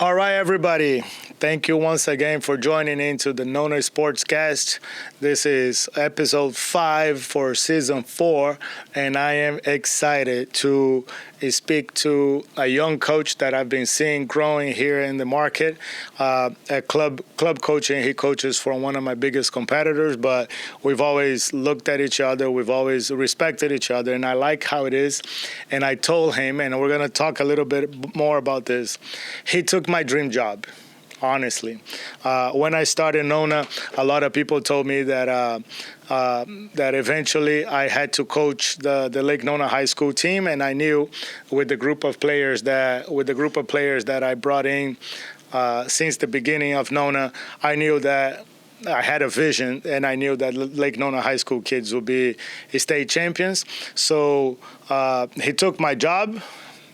All right, everybody. Thank you once again for joining into the NONA Sports Cast. This is episode 5 for season 4, and I am excited to speak to a young coach that I've been seeing growing here in the market. At club coaching, he coaches for one of my biggest competitors, but we've always looked at each other. We've always respected each other, and I like how it is. And I told him, and we're going to talk a little bit more about this. He took my dream job. Honestly, when I started NONA, a lot of people told me that that eventually I had to coach the Lake Nona High School team, and I knew with the group of players that I brought in since the beginning of NONA, I knew that I had a vision, and I knew that Lake Nona High School kids would be state champions. So he took my job.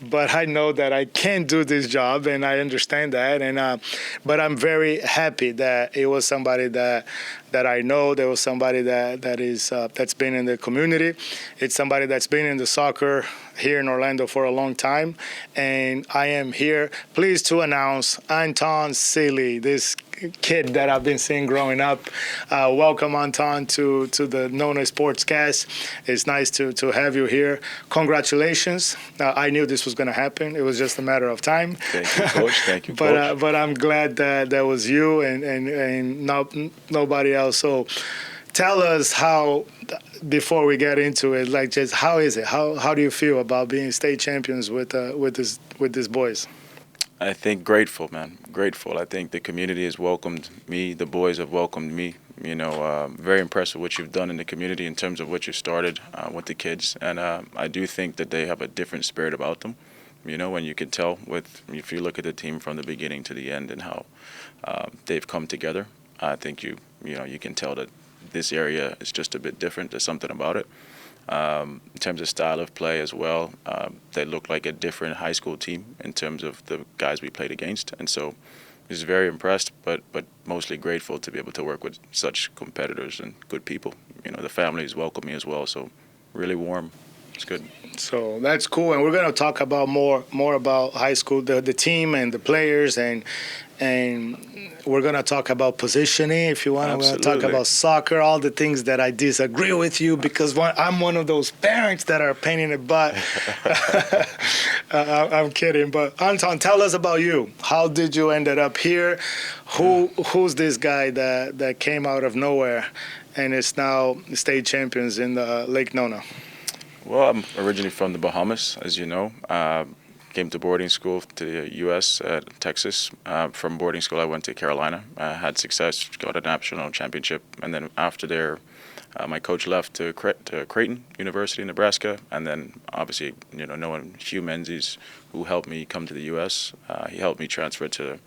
But I know that I can't do this job, and I understand that. And but I'm very happy that it was somebody that I know. There was somebody that's been in the community. It's somebody that's been in the soccer here in Orlando for a long time. And I am here pleased to announce Anton Sealey, this kid that I've been seeing growing up. Welcome, Anton, to the NONA Sports Cast. It's nice to have you here. Congratulations. I knew this was going to happen. It was just a matter of time. Thank you, Coach. Thank you, Coach. But I'm glad that was you and nobody else. So tell us how, before we get into it, like, just how is it? How do you feel about being state champions with these boys? I think grateful, man. Grateful. I think the community has welcomed me. The boys have welcomed me. You know, very impressed with what you've done in the community in terms of what you started with the kids. And I do think that they have a different spirit about them. You know, and you can tell if you look at the team from the beginning to the end and how they've come together. I think you can tell that this area is just a bit different. There's something about it. In terms of style of play as well, they look like a different high school team in terms of the guys we played against. And so I was very impressed, but mostly grateful to be able to work with such competitors and good people. You know, the families welcome me as well, so really warm. It's good. So that's cool, and we're going to talk about more about high school, the team and the players, and we're going to talk about positioning if you want. We're going to talk about soccer, all the things that I disagree with you, because I'm one of those parents that are a pain in the butt. I'm kidding, but Anton, tell us about you. How did you end up here? Who's this guy that came out of nowhere and is now state champions in the Lake Nona? Well, I'm originally from the Bahamas, as you know. Came to boarding school to the U.S. at Texas. From boarding school, I went to Carolina. Had success, got a national championship, and then after there, my coach left to Creighton University in Nebraska, and then obviously, knowing Hugh Menzies, who helped me come to the U.S., he helped me transfer to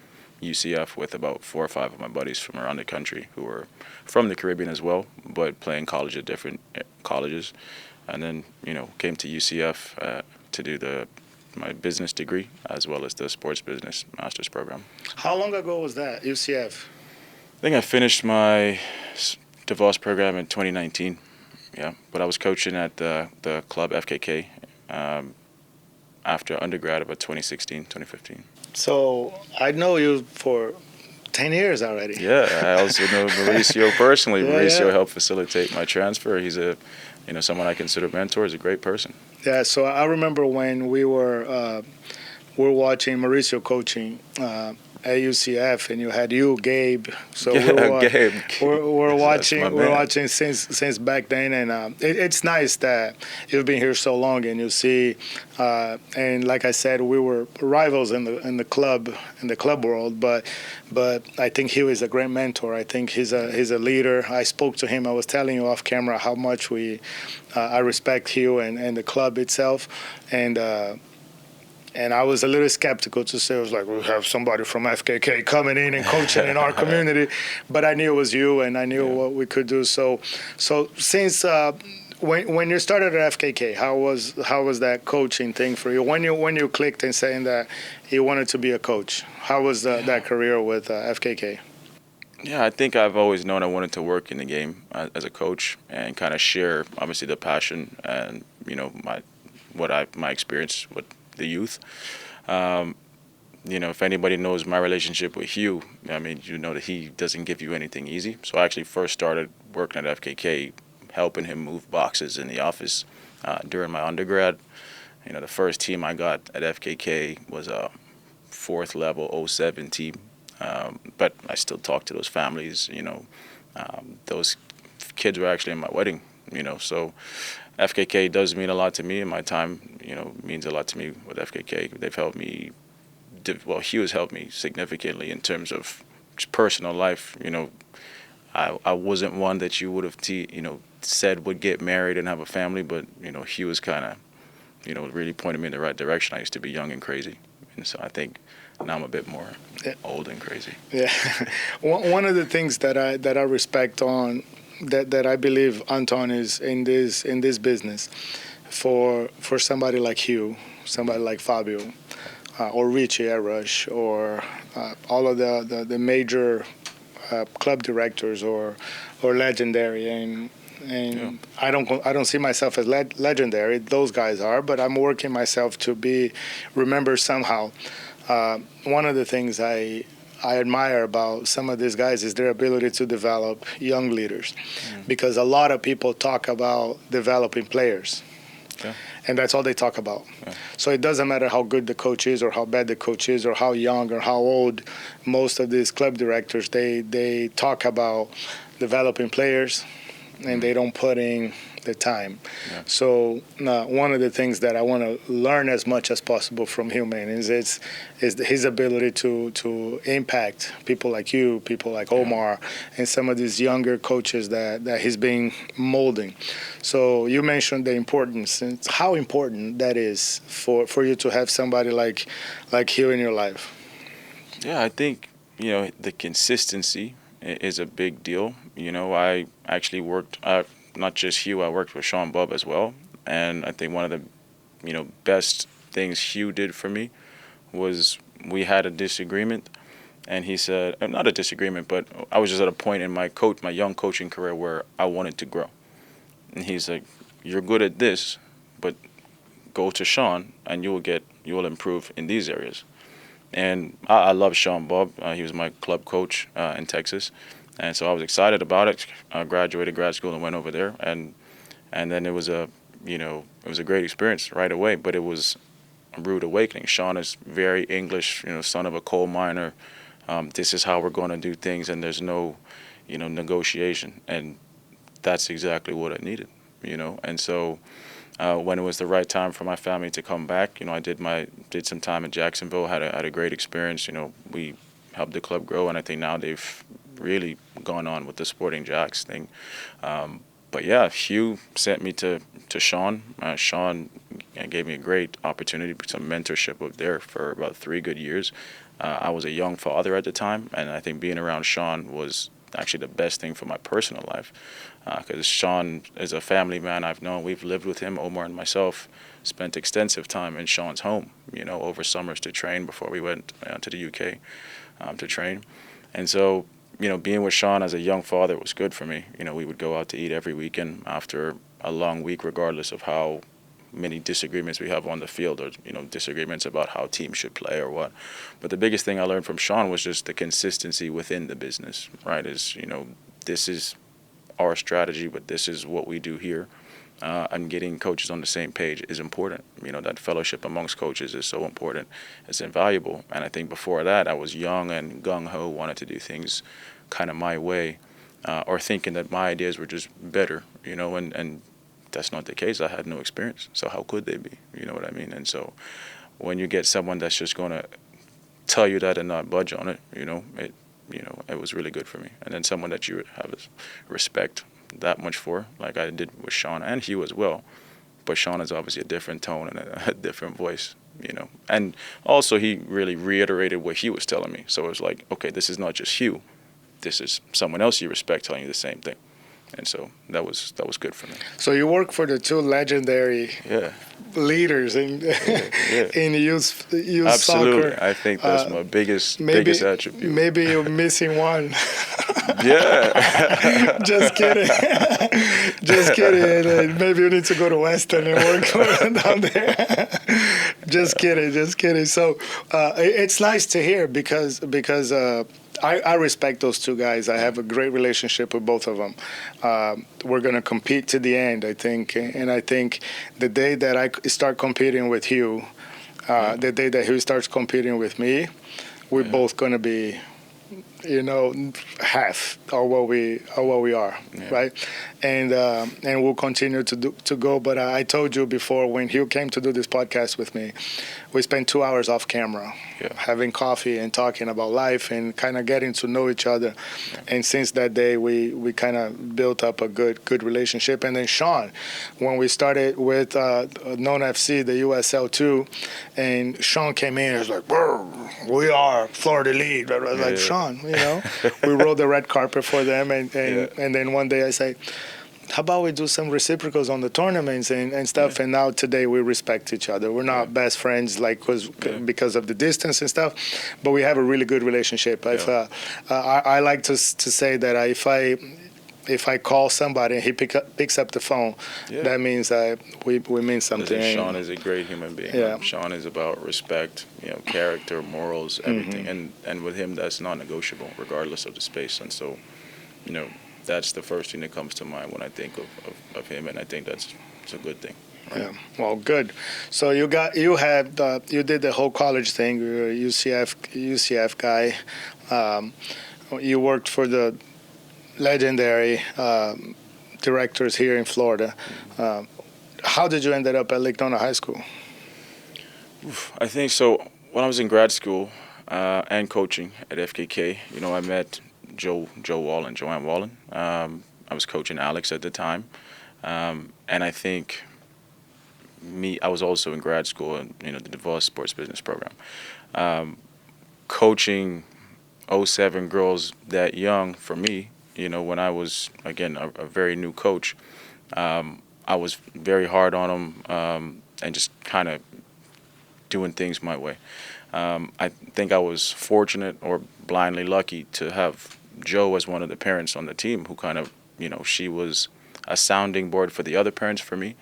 UCF with about 4 or 5 of my buddies from around the country who were from the Caribbean as well, but playing college at different colleges. And then, came to UCF to do my business degree as well as the sports business master's program. How long ago was that, UCF? I think I finished my DeVos program in 2019, yeah. But I was coaching at the club FKK after undergrad about 2016, 2015. So I know you for 10 years already. Yeah, I also know Mauricio personally. Mauricio helped facilitate my transfer. He's someone I consider a mentor. Is a great person. Yeah, so I remember when we were watching Mauricio coaching at UCF, and you had Gabe. So Gabe. We're watching since back then, and it's nice that you've been here so long, and you see. And like I said, we were rivals in the club world, but I think he was a great mentor. I think he's a leader. I spoke to him. I was telling you off camera how much I respect Hugh and the club itself, and I was a little skeptical to say, I was like, we have somebody from FKK coming in and coaching in our community. But I knew it was you, and I knew what we could do. So since when you started at FKK, how was that coaching thing for you? When you clicked in saying that you wanted to be a coach, how was that career with FKK? Yeah, I think I've always known I wanted to work in the game as a coach and kind of share, obviously, the passion and my experience with the youth. if anybody knows my relationship with Hugh, I mean, you know that he doesn't give you anything easy. So I actually first started working at FKK, helping him move boxes in the office during my undergrad. The first team I got at FKK was a fourth level '07 team. But I still talk to those families. Those kids were actually in my wedding. So FKK does mean a lot to me, and my time, means a lot to me with FKK. They've helped me. Well, Hugh has helped me significantly in terms of just personal life. I wasn't one that you would have said would get married and have a family, but Hugh was kind of really pointed me in the right direction. I used to be young and crazy, and so I think now I'm a bit more old and crazy. Yeah, one of the things that I respect on that I believe Anton is in this business for somebody like Hugh, somebody like Fabio, or Richie at Rush, or all of the major club directors or legendary, and yeah. I don't see myself as legendary. Those guys are, but I'm working myself to be remembered somehow. One of the things I admire about some of these guys is their ability to develop young leaders, because a lot of people talk about developing players. Yeah. And that's all they talk about. Yeah. So it doesn't matter how good the coach is or how bad the coach is or how young or how old. Most of these club directors, they talk about developing players, and they don't put in the time. Yeah. So one of the things that I want to learn as much as possible from him, man, is his ability to impact people like you, people like Omar, and some of these younger coaches that he's been molding. So you mentioned the importance, and how important that is for you to have somebody like Hugh in your life. Yeah, I think the consistency is a big deal. I actually worked, not just Hugh, I worked with Sean Bubb as well. And I think one of the, best things Hugh did for me was we had a disagreement. And he said, not a disagreement, but I was just at a point in my young coaching career where I wanted to grow. And he's like, you're good at this, but go to Sean and you will improve in these areas. And I love Sean Bubb. He was my club coach in Texas. And so I was excited about it. I graduated grad school and went over there, and then it was a great experience right away. But it was a rude awakening. Sean is very English, son of a coal miner. This is how we're going to do things, and there's no, negotiation. And that's exactly what I needed, And so when it was the right time for my family to come back, I did some time in Jacksonville, had a great experience. We helped the club grow, and I think now they've really gone on with the Sporting Jacks thing. But yeah, Hugh sent me to Sean. Sean gave me a great opportunity, some mentorship up there for about 3 good years. I was a young father at the time, and I think being around Sean was actually the best thing for my personal life, because Sean is a family man I've known. We've lived with him, Omar and myself, spent extensive time in Sean's home, over summers to train before we went to the UK to train. And so, being with Sean as a young father was good for me. We would go out to eat every weekend after a long week, regardless of how many disagreements we have on the field, or disagreements about how teams should play or what. But the biggest thing I learned from Sean was just the consistency within the business, right? This is our strategy, but this is what we do here. And getting coaches on the same page is important. That fellowship amongst coaches is so important. It's invaluable. And I think before that, I was young and gung-ho, wanted to do things kind of my way, or thinking that my ideas were just better, and that's not the case. I had no experience. So how could they be? You know what I mean? And so when you get someone that's just going to tell you that and not budge on it, it was really good for me. And then someone that you have respect that much for, like I did with Sean and Hugh as well. But Sean is obviously a different tone and a different voice, And also he really reiterated what Hugh was telling me. So it was like, okay, this is not just Hugh. This is someone else you respect telling you the same thing. And so that was good for me. So you work for the two legendary leaders in in youth Absolutely. soccer. I think that's my biggest attribute. Maybe you're missing one. Yeah. Just kidding. Just kidding. Maybe you need to go to Western and work down there. Just kidding, just kidding. So it's nice to hear because I respect those two guys. I have a great relationship with both of them. We're gonna compete to the end, I think, and I think the day that I start competing with Hugh, the day that Hugh starts competing with me, we're both gonna be, half of what we are, right? And we'll continue to go. But I told you before, when Hugh came to do this podcast with me, we spent 2 hours off camera, having coffee and talking about life and kind of getting to know each other. And since that day, we kind of built up a good relationship. And then Sean, when we started with NONA FC, the USL2, and Sean came in and was like, we are Florida League. I was like, Sean, we rolled the red carpet for them. And then one day I say, how about we do some reciprocals on the tournaments and stuff? And now today we respect each other. We're not best friends because of the distance and stuff, but we have a really good relationship. I like to say that if I call somebody and he picks up the phone, that means we mean something. Sean is a great human being. Yeah. Sean is about respect, character, morals, everything. And with him, that's non-negotiable, regardless of the space. And so, that's the first thing that comes to mind when I think of him, and I think it's a good thing. Right? Yeah, well, good. So you did the whole college thing. You're a UCF guy. You worked for the legendary directors here in Florida. How did you end up at Lake Nona High School? I think so. When I was in grad school and coaching at FKK, I met Joanne Wallen. I was coaching Alex at the time. And I think I was also in grad school in the NONA Sports Business program. Coaching 07 girls that young for me, when I was, again, a very new coach, I was very hard on them and just kind of doing things my way. I think I was fortunate or blindly lucky to have Joe as one of the parents on the team who kind of, she was a sounding board for the other parents for me.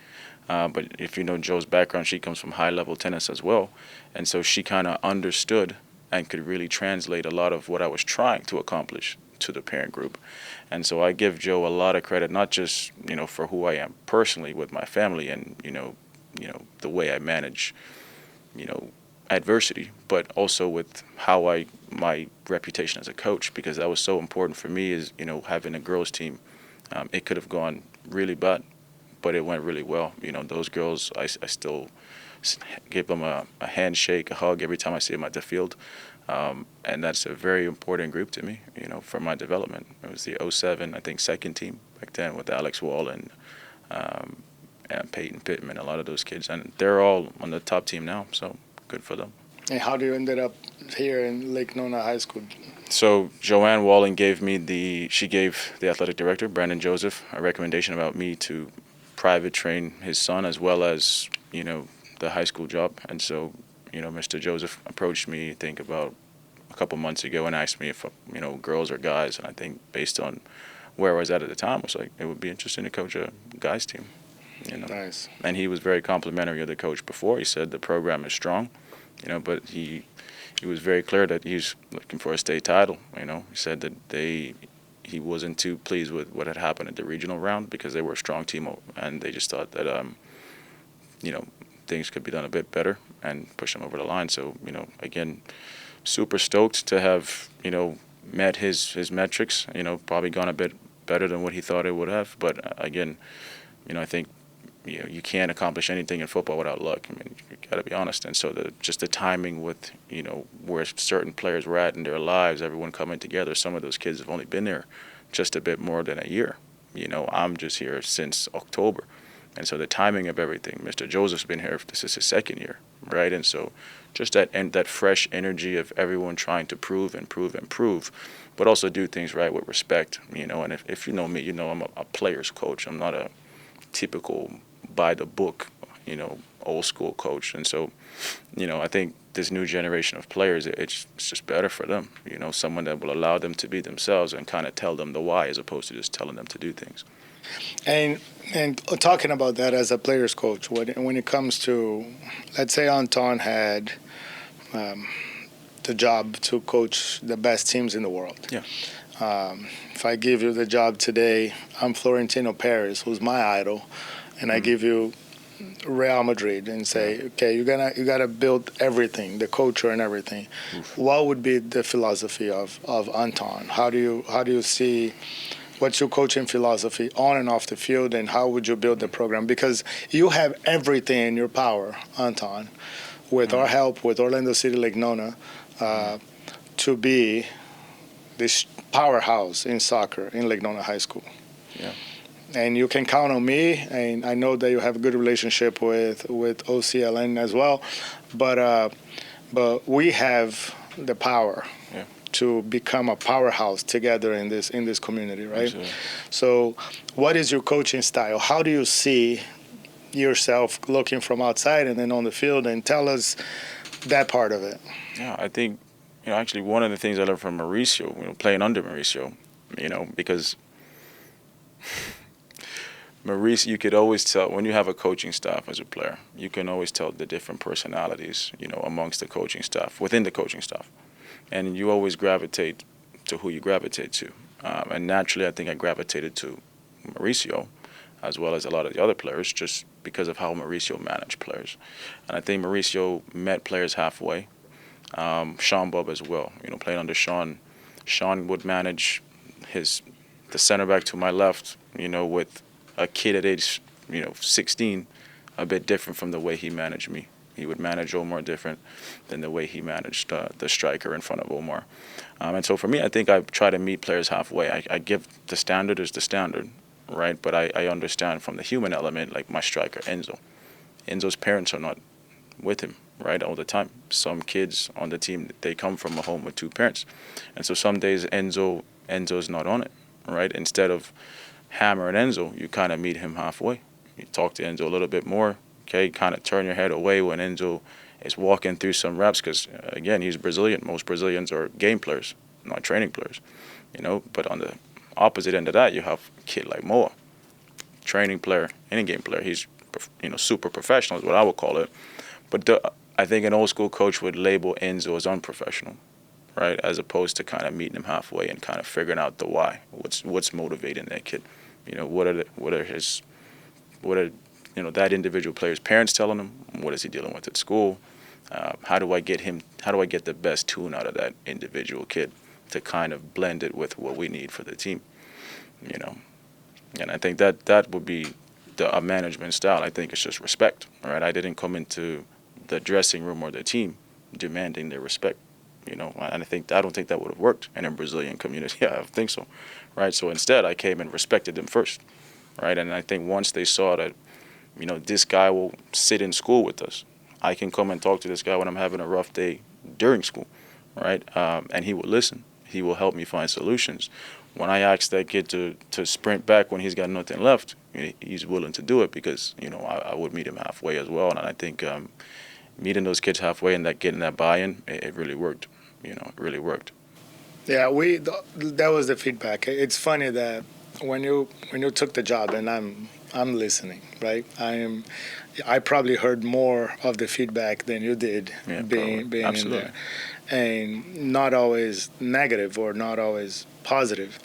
But if you know Joe's background, she comes from high-level tennis as well. And so she kind of understood and could really translate a lot of what I was trying to accomplish to the parent group. And so I give Joe a lot of credit, not just, for who I am personally with my family and, the way I manage, adversity, but also with how my reputation as a coach, because that was so important for me is, having a girls team. It could have gone really bad, but it went really well. Those girls, I still give them a handshake, a hug every time I see them at the field. And that's a very important group to me, for my development. It was the 07, I think, second team back then with Alex Wall and Peyton Pittman, a lot of those kids. And they're all on the top team now, so good for them. And how do you ended up here in Lake Nona High School? So Joanne Wallen gave the athletic director, Brandon Joseph, a recommendation about me to private train his son as well as, the high school job. And so, Mr. Joseph approached me, I think, about a couple months ago and asked me if, girls or guys. And I think based on where I was at the time, I was like, it would be interesting to coach a guys team. Nice. And he was very complimentary of the coach before. He said the program is strong, but he was very clear that he's looking for a state title. He said that he wasn't too pleased with what had happened at the regional round because they were a strong team and they just thought that things could be done a bit better and push them over the line. So again, super stoked to have met his metrics. Probably gone a bit better than what he thought it would have. But again, I think you can't accomplish anything in football without luck. I mean, you got to be honest. And so just the timing with where certain players were at in their lives, everyone coming together. Some of those kids have only been there just a bit more than a year. I'm just here since October. And so the timing of everything, Mr. Joseph's been here, this is his second year, right? And so just that fresh energy of everyone trying to prove, but also do things right with respect, And if you know me, I'm a player's coach. I'm not a typical by the book, old school coach. And so, I think this new generation of players, it's just better for them. Someone that will allow them to be themselves and kind of tell them the why as opposed to just telling them to do things. And talking about that as a player's coach, when it comes to, let's say Anton had the job to coach the best teams in the world. Yeah. If I give you the job today, I'm Florentino Perez, who's my idol, and I give you Real Madrid and say, okay, you gotta build everything, the culture and everything. What would be the philosophy of Anton? How do you see? What's your coaching philosophy on and off the field, and how would you build the program? Because you have everything in your power, Anton, with our help, with Orlando City Lake Nona, to be this powerhouse in soccer in Lake Nona High School. Yeah. And you can count on me, and I know that you have a good relationship with OCLN as well, but we have the power to become a powerhouse together in this community, right? Absolutely. So what is your coaching style? How do you see yourself looking from outside and then on the field? And tell us that part of it. Yeah, I think, actually one of the things I learned from Mauricio, playing under Mauricio, because Mauricio, you could always tell when you have a coaching staff as a player, you can always tell the different personalities, amongst the coaching staff, within the coaching staff. And you always gravitate to who you gravitate to. And naturally, I think I gravitated to Mauricio as well as a lot of the other players just because of how Mauricio managed players. And I think Mauricio met players halfway. Sean Bubb as well. Playing under Sean. Sean would manage the center back to my left, with a kid at age, 16, a bit different from the way he managed me. He would manage Omar different than the way he managed the striker in front of Omar. And so for me, I think I try to meet players halfway. I give the standard is the standard, right? But I understand from the human element, like my striker, Enzo. Enzo's parents are not with him, right, all the time. Some kids on the team, they come from a home with two parents. And so some days Enzo's not on it, right? Instead of hammering Enzo, you kind of meet him halfway. You talk to Enzo a little bit more. Okay, kind of turn your head away when Enzo is walking through some reps because, again, he's Brazilian. Most Brazilians are game players, not training players, But on the opposite end of that, you have a kid like Moa, training player, any game player. He's, super professional is what I would call it. But I think an old school coach would label Enzo as unprofessional, right, as opposed to kind of meeting him halfway and kind of figuring out the why. What's motivating that kid? What are that individual player's parents telling him? What is he dealing with at school? How do I get the best tune out of that individual kid to kind of blend it with what we need for the team? And I think that would be a management style. I think it's just respect, right? I didn't come into the dressing room or the team demanding their respect, and I don't think that would have worked in a Brazilian community. Yeah, I don't think so, right? So instead, I came and respected them first, right? And I think once they saw that, this guy will sit in school with us. I can come and talk to this guy when I'm having a rough day during school, right? And he will listen. He will help me find solutions. When I ask that kid to sprint back when he's got nothing left, he's willing to do it because, I would meet him halfway as well. And I think meeting those kids halfway and getting that buy-in, it really worked. It really worked. Yeah, that was the feedback. It's funny that when you took the job, and I'm listening, right? I probably heard more of the feedback than you did being in there, and not always negative or not always positive.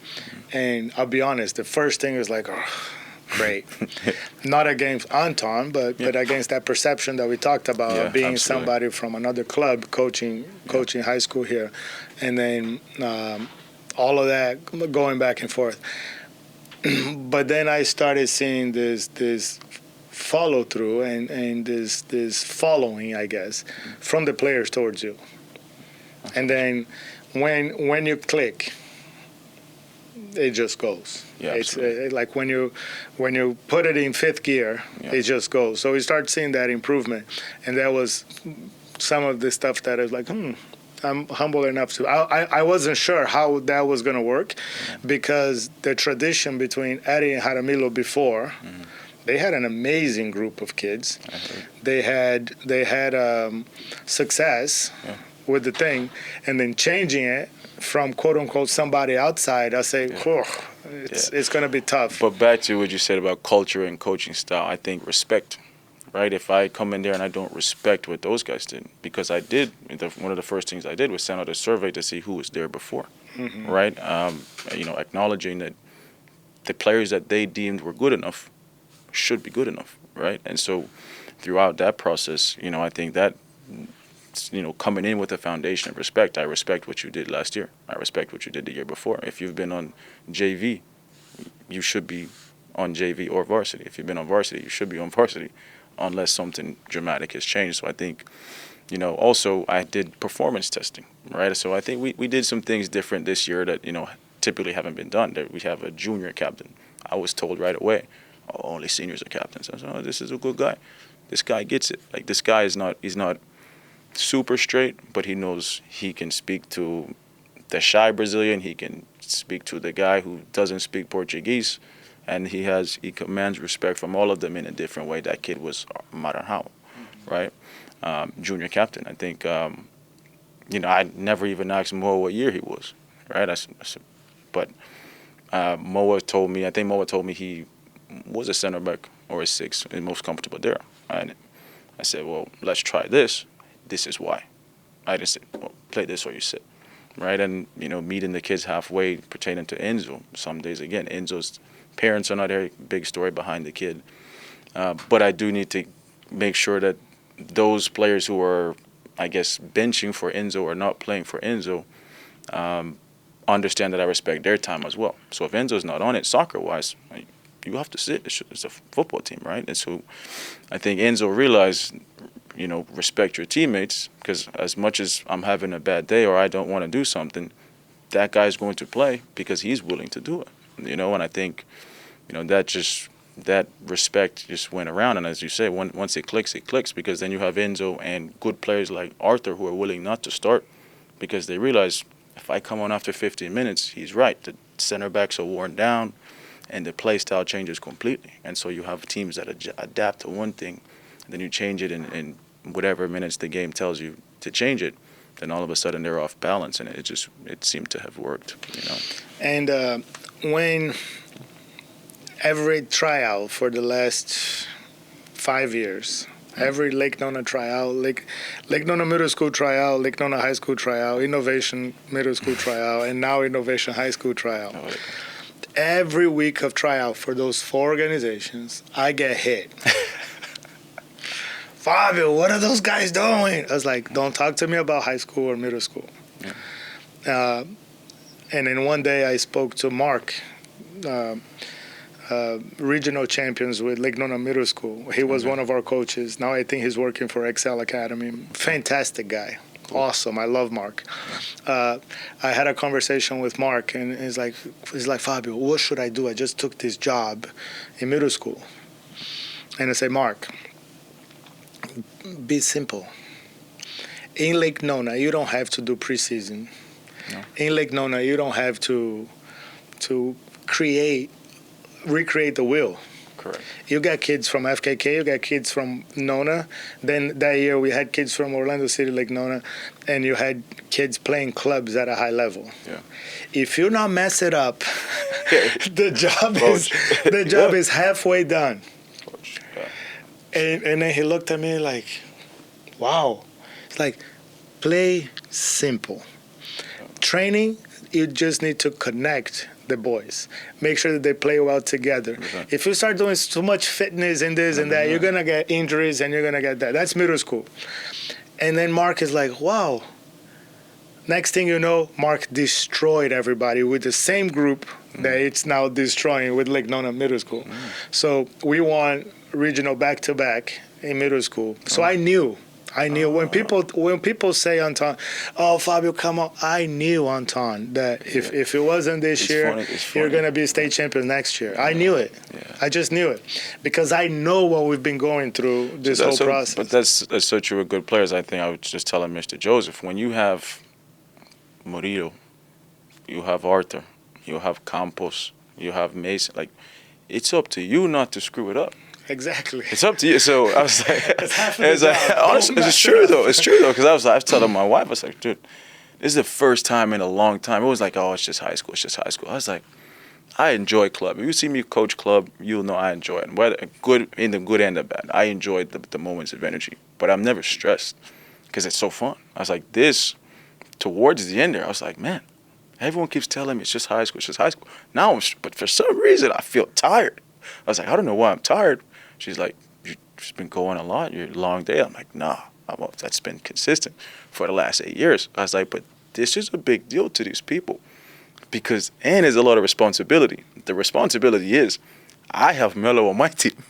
And I'll be honest, the first thing was like, oh, great. Not against Anton, but against that perception that we talked about being somebody from another club coaching high school here, and then all of that going back and forth. But then I started seeing this follow through and this following, I guess, from the players towards you. And then when you click, it just goes. Yeah, it's like when you put it in fifth gear, it just goes. So we start seeing that improvement, and that was some of the stuff that I was like, I'm humble enough to. I wasn't sure how that was going to work because the tradition between Eddie and Jaramillo before They had an amazing group of kids. I heard. They had success with the thing, and then changing it from quote unquote somebody outside. I say, it's going to be tough. But back to what you said about culture and coaching style, I think respect, right? If I come in there and I don't respect what those guys did, because I did, one of the first things I did was send out a survey to see who was there before, right? Acknowledging that the players that they deemed were good enough should be good enough, right? And so throughout that process, I think that, coming in with a foundation of respect, I respect what you did last year. I respect what you did the year before. If you've been on JV, you should be on JV or varsity. If you've been on varsity, you should be on varsity, unless something dramatic has changed. So I think, also I did performance testing, right? So I think we did some things different this year that, typically haven't been done. We have a junior captain. I was told right away, only seniors are captains. I said, this is a good guy. This guy gets it. Like, this guy he's not super straight, but he knows he can speak to the shy Brazilian. He can speak to the guy who doesn't speak Portuguese, and he commands respect from all of them in a different way. That kid was Maranhão, right? Junior captain. I think, I never even asked Moa what year he was, right? I said, but Moa told me he was a center back or a six and most comfortable there. And I said, well, let's try this. This is why. I just said, well, play this or you sit, right? And, meeting the kids halfway pertaining to Enzo. Some days, again, Enzo's parents are not there. Big story behind the kid. But I do need to make sure that those players who are, I guess, benching for Enzo or not playing for Enzo understand that I respect their time as well. So if Enzo's not on it, soccer-wise, you have to sit. It's a football team, right? And so I think Enzo realized, respect your teammates, because as much as I'm having a bad day or I don't want to do something, that guy's going to play because he's willing to do it, and I think, that respect just went around. And as you say, once it clicks, because then you have Enzo and good players like Arthur who are willing not to start because they realize if I come on after 15 minutes, he's right. The center backs are worn down and the play style changes completely. And so you have teams that adapt to one thing, and then you change it in whatever minutes the game tells you to change it, then all of a sudden they're off balance, and it seemed to have worked, And when every tryout for the last 5 years, every Lake Nona tryout, Lake Nona Middle School tryout, Lake Nona High School tryout, Innovation Middle School tryout, and now Innovation High School tryout. Every week of tryout for those 4 organizations, I get hit. Fabio, what are those guys doing? I was like, don't talk to me about high school or middle school. Yeah. And then one day I spoke to Mark, regional champions with Lake Nona Middle School. He was one of our coaches. Now I think he's working for Excel Academy. Fantastic guy. Awesome. I love Mark. I had a conversation with Mark, and he's like, Fabio, what should I do? I just took this job in middle school. And I say, Mark, be simple. In Lake Nona, you don't have to do preseason. No. In Lake Nona, you don't have to recreate the wheel. Correct. You got kids from FKK, you got kids from Nona. Then that year we had kids from Orlando City, Lake Nona, and you had kids playing clubs at a high level. Yeah. If you not mess it up, the job is halfway done. Yeah. And then he looked at me like, wow. It's like, play simple. Training, you just need to connect the boys. Make sure that they play well together. Okay. If you start doing too much fitness and this and that, you're going to get injuries and you're going to get that. That's middle school. And then Mark is like, wow. Next thing you know, Mark destroyed everybody with the same group that it's now destroying with Lake Nona Middle School. So we won regional back-to-back in middle school. So I knew when people say, Anton, oh, Fabio, come on, I knew, Anton, that if it wasn't this year, you're going to be state champion next year. I knew it. Yeah. I just knew it because I know what we've been going through this whole process. But that's so true with good players. I think I was just telling Mr. Joseph, when you have Murillo, you have Arthur, you have Campos, you have Mason, like, it's up to you not to screw it up. Exactly. It's up to you. So I was like, It's honestly, it's true though. It's true though, because I was telling my wife, I was like, dude, this is the first time in a long time. It was like, oh, it's just high school. It's just high school. I was like, I enjoy club. If you see me coach club, you'll know I enjoy it. Whether good in the good and the bad, I enjoy the moments of energy. But I'm never stressed because it's so fun. I was like, this towards the end there, I was like, man, everyone keeps telling me it's just high school. It's just high school. Now, but for some reason, I feel tired. I was like, I don't know why I'm tired. She's like, you've just been going a lot. You're a long day. I'm like, nah, that's been consistent for the last 8 years. I was like, but this is a big deal to these people because, and there's a lot of responsibility. The responsibility is I have Melo on my team.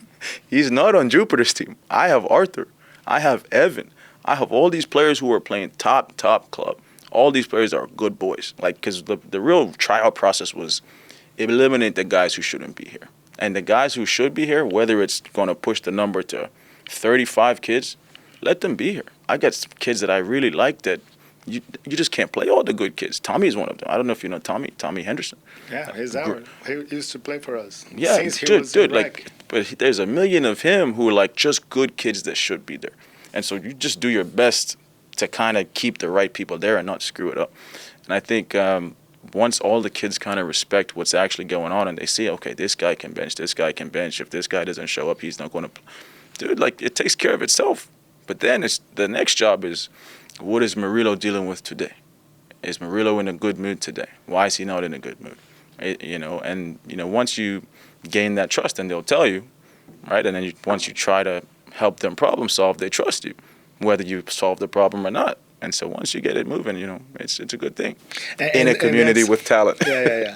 He's not on Jupiter's team. I have Arthur. I have Evan. I have all these players who are playing top club. All these players are good boys. Like, because the real tryout process was eliminate the guys who shouldn't be here. And the guys who should be here, whether it's going to push the number to 35 kids, let them be here. I got some kids that I really like that you just can't play all the good kids. Tommy is one of them. I don't know if you know Tommy Henderson. Yeah, he used to play for us. Yeah, Since he was like, but there's a million of him who are like just good kids that should be there. And so you just do your best to kind of keep the right people there and not screw it up. And I think once all the kids kind of respect what's actually going on and they see, okay, this guy can bench, if this guy doesn't show up, he's not going to dude, like, it takes care of itself. But then the next job is, what is Murillo dealing with today? Is Murillo in a good mood today? Why is he not in a good mood? Once you gain that trust, and they'll tell you, right? And then once you try to help them problem solve, they trust you, whether you solve the problem or not. And so once you get it moving, it's a good thing in a community with talent. Yeah.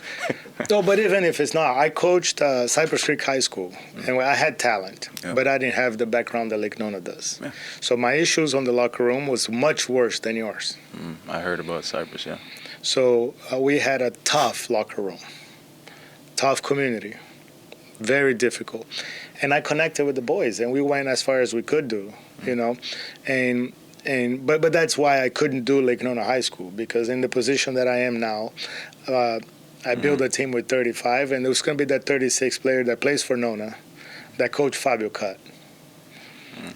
No, but even if it's not, I coached Cypress Creek High School, and I had talent, but I didn't have the background that Lake Nona does. Yeah. So my issues on the locker room was much worse than yours. I heard about Cypress, yeah. So we had a tough locker room, tough community, very difficult. And I connected with the boys, and we went as far as we could do, But that's why I couldn't do Lake Nona High School, because in the position that I am now, I build a team with 35, and there's going to be that 36 player that plays for Nona that Coach Fabio cut.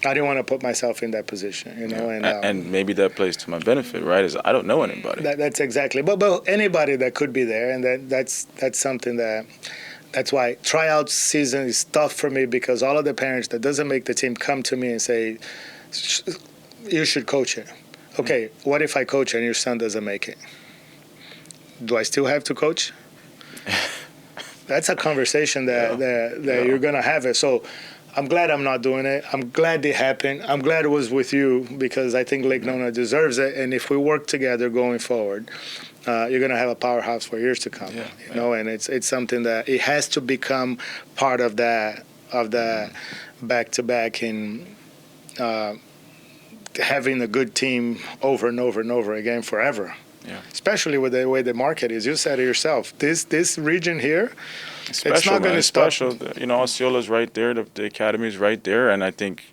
I didn't want to put myself in that position, And maybe that plays to my benefit, right? Is I don't know anybody. That's exactly. But anybody that could be there, and that's something that's why tryout season is tough for me, because all of the parents that doesn't make the team come to me and say, you should coach it. Okay, what if I coach and your son doesn't make it? Do I still have to coach? That's a conversation that you're going to have it. So I'm glad I'm not doing it. I'm glad it happened. I'm glad it was with you, because I think Lake Nona deserves it. And if we work together going forward, you're going to have a powerhouse for years to come. And it's something that it has to become part of that back-to-back in having a good team over and over and over again forever. Yeah. Especially with the way the market is. You said it yourself. This region here, special, it's not going to stop. Special. Osceola's right there. The academy's right there. And I think,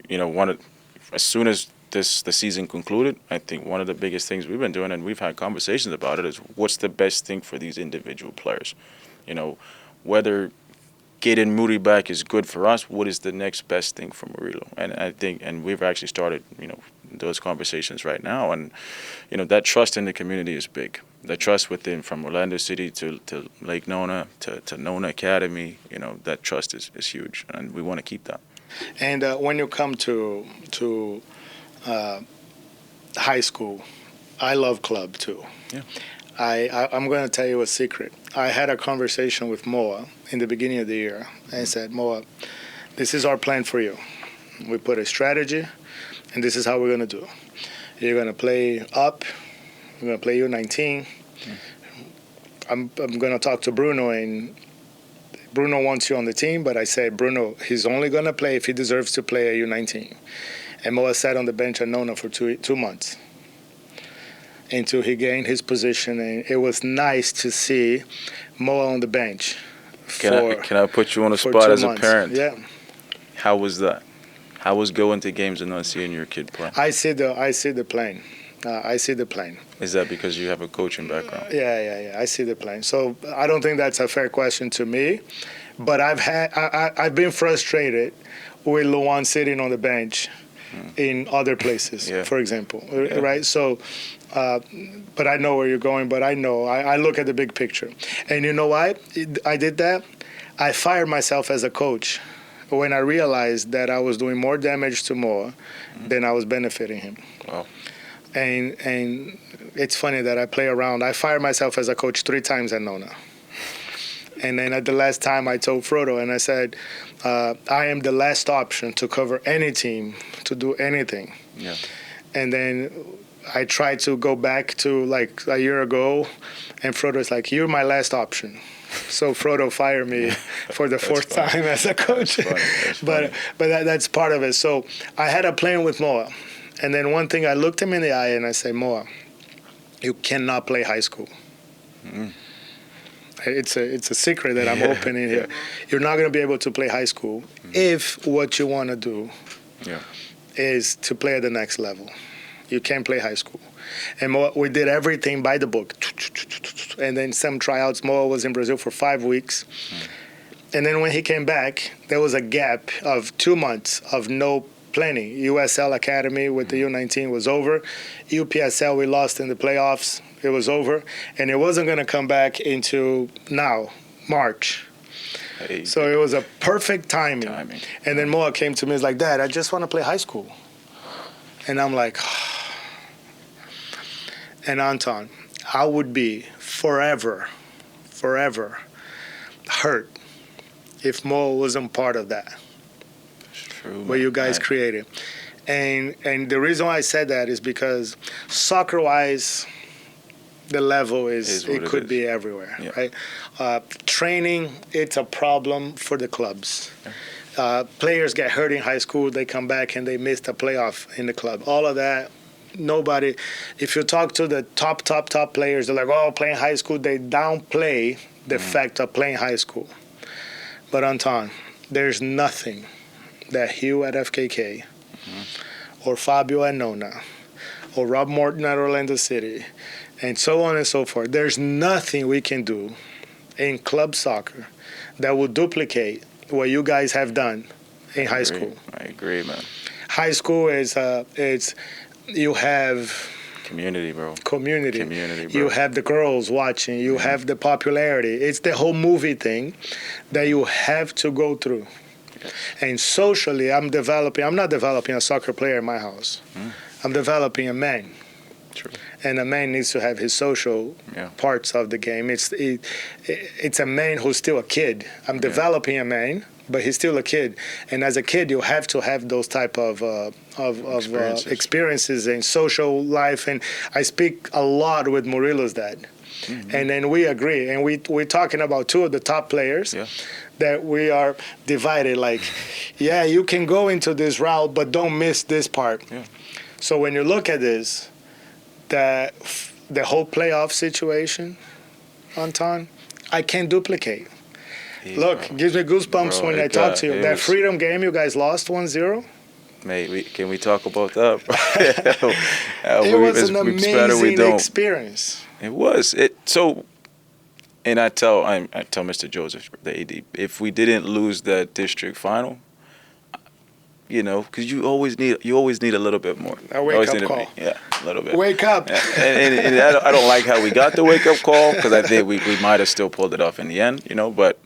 as soon as the season concluded, I think one of the biggest things we've been doing, and we've had conversations about it, is what's the best thing for these individual players. Whether getting Moody back is good for us, what is the next best thing for Murillo? And I think, and we've actually started, those conversations right now. And, that trust in the community is big. The trust within, from Orlando City to Lake Nona to Nona Academy, that trust is huge, and we want to keep that. And when you come to high school, I love club too. Yeah. I'm going to tell you a secret. I had a conversation with Moa in the beginning of the year, and I said, Moa, this is our plan for you. We put a strategy, and this is how we're going to do. You're going to play up. We're going to play U19. I'm going to talk to Bruno, and Bruno wants you on the team, but I said, Bruno, he's only going to play if he deserves to play at U19. And Moa sat on the bench at Nona for two months until he gained his position, and it was nice to see Moa on the bench. Can I put you on the spot as months. A parent? Yeah. How was that? How was going to games and not seeing your kid play? I see the plane. I see the plane. Is that because you have a coaching background? Yeah. I see the plane. So I don't think that's a fair question to me, but I've been frustrated with Luan sitting on the bench in other places, for example, right? So, but I know where you're going, but I look at the big picture. And you know why I did that? I fired myself as a coach when I realized that I was doing more damage to Moa than I was benefiting him. Wow. And it's funny that I play around. I fired myself as a coach 3 times at NONA. And then at the last time I told Frodo, and I said, I am the last option to cover any team, to do anything. Yeah. And then I tried to go back to like a year ago, and Frodo's like, you're my last option. So Frodo fired me for the 4th time as a coach. But that's part of it. So I had a plan with Moa. And then one thing, I looked him in the eye and I said, Moa, you cannot play high school. Mm-hmm. It's a secret that I'm opening here. You're not going to be able to play high school if what you want to do is to play at the next level. You can't play high school. And we did everything by the book. And then some tryouts. Moa was in Brazil for 5 weeks. And then when he came back, there was a gap of 2 months of no planning. USL Academy with the U19 was over. UPSL, we lost in the playoffs. It was over. And it wasn't going to come back into now, March. Hey. So it was a perfect timing. And then Moa came to me, he's like, Dad, I just want to play high school. And I'm like, and Anton, I would be forever hurt if Moa wasn't part of that. True, what you guys created. And the reason why I said that is because soccer-wise, the level it could be everywhere, right? Training, it's a problem for the clubs. Players get hurt in high school, they come back and they miss the playoff in the club. All of that, nobody, if you talk to the top players, they're like, oh, playing high school, they downplay the fact of playing high school. But Anton, there's nothing that Hugh at FKK or Fabio at NONA or Rob Morton at Orlando City and so on and so forth, there's nothing we can do in club soccer that will duplicate what you guys have done in high school. I agree, man. High school is you have community, bro. Community, bro. You have the girls watching. You have the popularity. It's the whole movie thing that you have to go through. And socially, I'm not developing a soccer player in my house. I'm developing a man. True. And a man needs to have his social parts of the game. It's a man who's still a kid. I'm developing a man, but he's still a kid. And as a kid, you have to have those type of experiences in social life. And I speak a lot with Murilo's dad. And then we agree. And we're talking about 2 of the top players that we are divided. Like, you can go into this route, but don't miss this part. So when you look at this, the whole playoff situation, Anton, I can't duplicate. Look, it gives me goosebumps when I talk to you. That Freedom game, you guys lost 1-0. Mate, can we talk about that? It was an amazing experience. It was. And I tell Mr. Joseph, the AD, if we didn't lose that district final, because you always need a little bit more. A wake-up call. A little bit. Wake up. And I don't like how we got the wake-up call, because I think we might have still pulled it off in the end, But,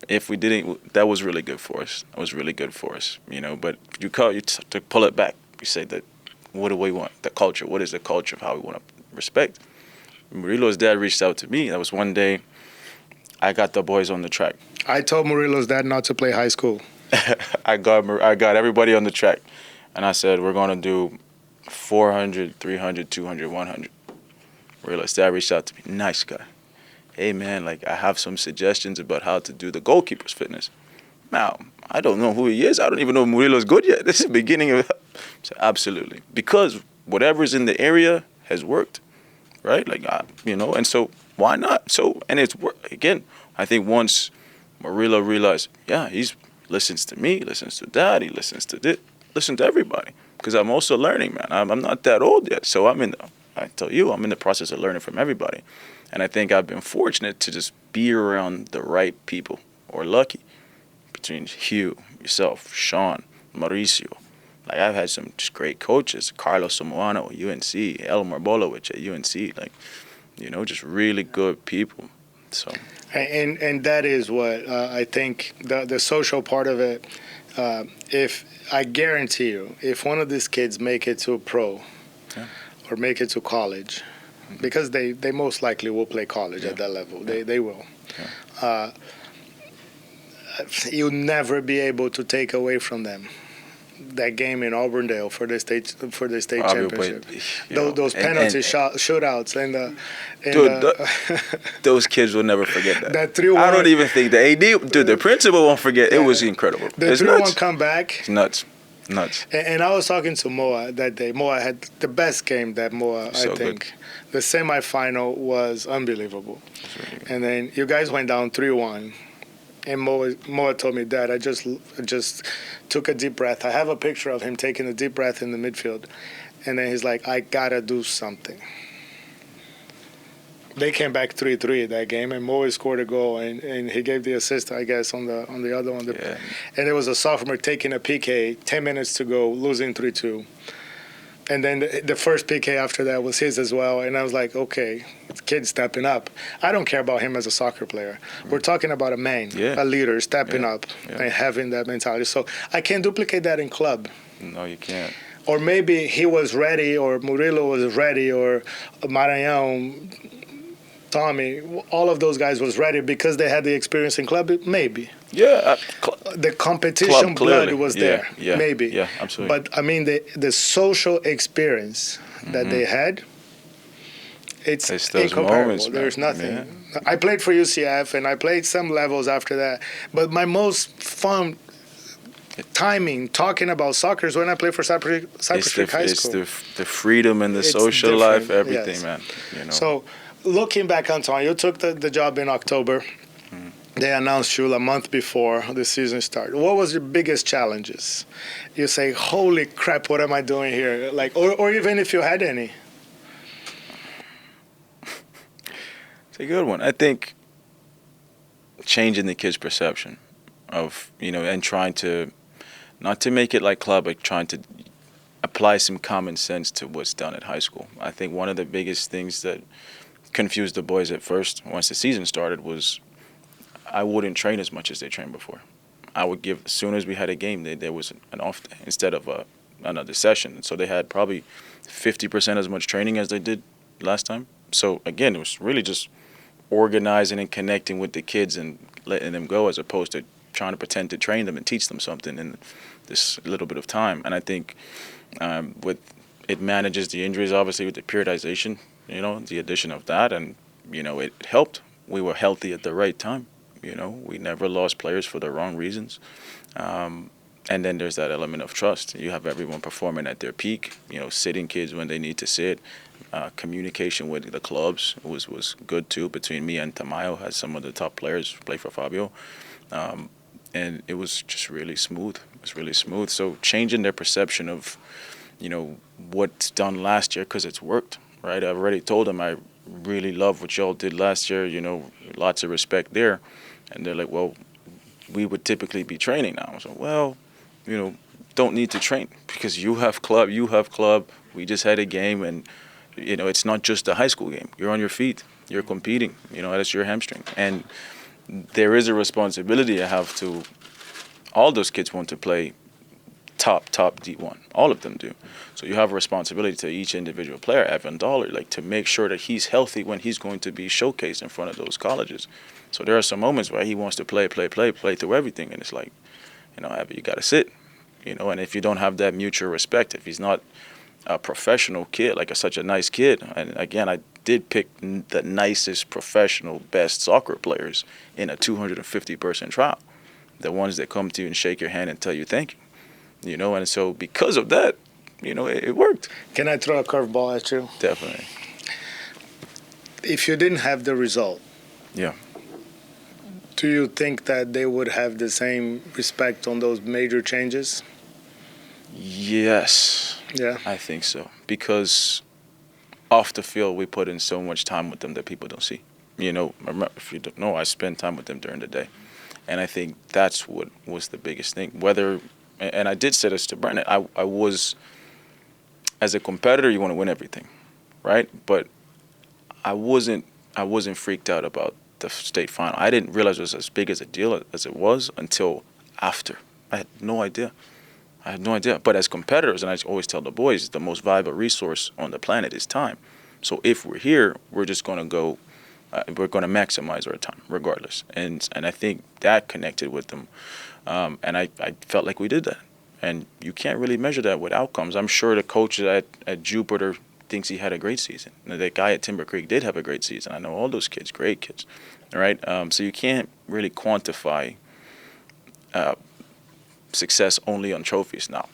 if we didn't, that was really good for us. That was really good for us, But to pull it back, you say that, what do we want? The culture. What is the culture of how we want to respect? Murilo's dad reached out to me. That was one day I got the boys on the track. I told Murilo's dad not to play high school. I got everybody on the track, and I said, we're going to do 400, 300, 200, 100. Murilo's dad reached out to me. Nice guy. Hey, man, I have some suggestions about how to do the goalkeeper's fitness. Now, I don't know who he is. I don't even know if Murilo's good yet. This is the beginning of it. So absolutely. Because whatever's in the area has worked, right? And so why not? So, and it's, again, I think once Murilo realized, he listens to me, listens to Dad, he listens to everybody. Because I'm also learning, man. I'm not that old yet. So I'm in the process of learning from everybody. And I think I've been fortunate to just be around the right people, or lucky, between Hugh, yourself, Sean, Mauricio. Like, I've had some just great coaches, Carlos Samoano at UNC, Elmer Bolowich at UNC, like, just really good people. So, and that is what I think the social part of it. If I guarantee you, if one of these kids make it to a pro or make it to college, because they most likely will play college at that level, they will. You'll never be able to take away from them that game in Auburndale for the state championship. Those penalty shootouts those kids will never forget that. That 3-1. I don't even think the AD, the principal won't forget. It was incredible. The 3-1 comeback. It's nuts. And I was talking to Moa that day. Moa had the best game that Moa, I think. Good. The semifinal was unbelievable. Really good. And then you guys went down 3-1. And Moa told me, Dad, I just took a deep breath. I have a picture of him taking a deep breath in the midfield. And then he's like, I got to do something. They came back 3-3 that game, and Moa scored a goal, and he gave the assist, I guess, on the other one. Yeah. And there was a sophomore taking a PK, 10 minutes to go, losing 3-2. And then the first PK after that was his as well. And I was like, okay, the kid's stepping up. I don't care about him as a soccer player. We're talking about a man, a leader, stepping up and having that mentality. So I can't duplicate that in club. No, you can't. Or maybe he was ready, or Murilo was ready, or Maranhão, Tommy, all of those guys was ready because they had the experience in club, maybe. Yeah. The competition blood was there, maybe. Yeah, absolutely. But, I mean, the social experience that they had, it's incomparable. Moments, there's nothing. Yeah. I played for UCF, and I played some levels after that. But my most fun timing talking about soccer is when I played for Cypress Creek High School. It's the freedom and the social life, everything, man. So, looking back, Anton, you took the job in October. They announced you a month before the season started. What was your biggest challenges? You say, holy crap, what am I doing here? Like, or even if you had any. It's a good one. I think changing the kids' perception of, and trying to, not to make it like club, but trying to apply some common sense to what's done at high school. I think one of the biggest things that confused the boys at first, once the season started, was I wouldn't train as much as they trained before. I would give, as soon as we had a game, there was an off day instead of another session. So they had probably 50% as much training as they did last time. So again, it was really just organizing and connecting with the kids and letting them go, as opposed to trying to pretend to train them and teach them something in this little bit of time. And I think with it manages the injuries, obviously, with the periodization, the addition of that, and it helped. We were healthy at the right time. We never lost players for the wrong reasons. And then there's that element of trust. You have everyone performing at their peak, sitting kids when they need to sit. Communication with the clubs was good too. Between me and Tamayo, had some of the top players play for Fabio. And it was just really smooth. It was really smooth. So changing their perception of, what's done last year, because it's worked, right? I've already told them I really love what y'all did last year, lots of respect there. And they're like, well, we would typically be training now. So, well, don't need to train because you have club. We just had a game, and, it's not just a high school game. You're on your feet. You're competing. That's your hamstring. And there is a responsibility I have to all those kids want to play top D1. All of them do. So you have a responsibility to each individual player, Evan Dollar, to make sure that he's healthy when he's going to be showcased in front of those colleges. So there are some moments where he wants to play through everything, and it's like, Evan, you got to sit, and if you don't have that mutual respect, if he's not a professional kid, such a nice kid, and again, I did pick the nicest professional, best soccer players in a 250-person trial, the ones that come to you and shake your hand and tell you thank you. And so because of that, it worked. Can I throw a curveball at you? Definitely. If you didn't have the result, do you think that they would have the same respect on those major changes? Yes. Yeah. I think so. Because off the field, we put in so much time with them that people don't see. If you don't know, I spend time with them during the day. And I think that's what was the biggest thing. And I did say this to Brennan, I was, as a competitor, you want to win everything, right? But I wasn't freaked out about the state final. I didn't realize it was as big as a deal as it was until after. I had no idea. But as competitors, and I always tell the boys, the most valuable resource on the planet is time. So if we're here, we're just going to go, we're going to maximize our time regardless. And I think that connected with them. And I felt like we did that. And you can't really measure that with outcomes. I'm sure the coach at Jupiter thinks he had a great season. The guy at Timber Creek did have a great season. I know all those kids, great kids, right? So you can't really quantify success only on trophies. Now,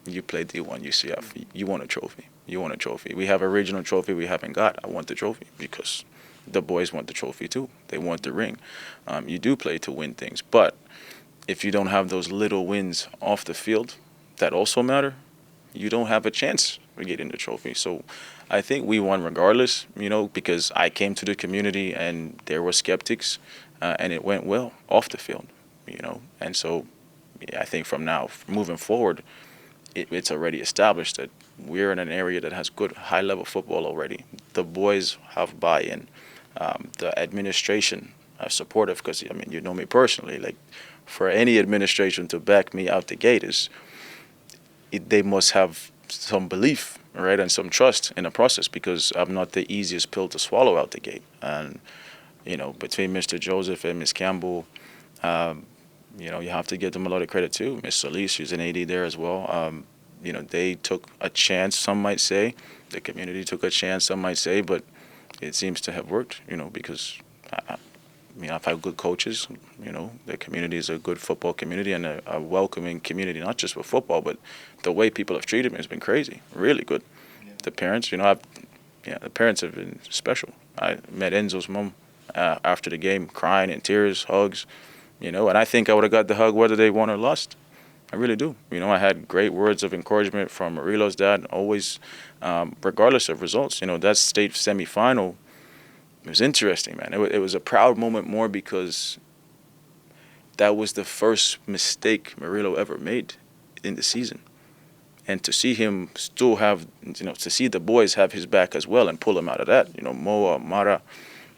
you play D1 UCF, you won a trophy. We have a regional trophy we haven't got. I want the trophy because the boys want the trophy too. They want the ring. You do play to win things, but if you don't have those little wins off the field that also matter, you don't have a chance of getting the trophy. So I think we won regardless, because I came to the community and there were skeptics, and it went well off the field, And so I think from now, moving forward, it's already established that we're in an area that has good high-level football already. The boys have buy-in. The administration are supportive because, you know me personally. Like, for any administration to back me out the gate they must have some belief, right, and some trust in the process because I'm not the easiest pill to swallow out the gate. And, between Mr. Joseph and Ms. Campbell, you have to give them a lot of credit too. Ms. Solis, she's an AD there as well. They took a chance, some might say. The community took a chance, some might say, but it seems to have worked, because I've had good coaches. The community is a good football community and a welcoming community, not just with football, but the way people have treated me has been crazy, really good. Yeah. The parents, the parents have been special. I met Enzo's mom after the game, crying in tears, hugs, and I think I would have got the hug whether they won or lost. I really do. I had great words of encouragement from Marilo's dad, always, regardless of results. That state semifinal, it was interesting, man. It was a proud moment more because that was the first mistake Murillo ever made in the season. And to see him still have, to see the boys have his back as well and pull him out of that, Moa, Mara,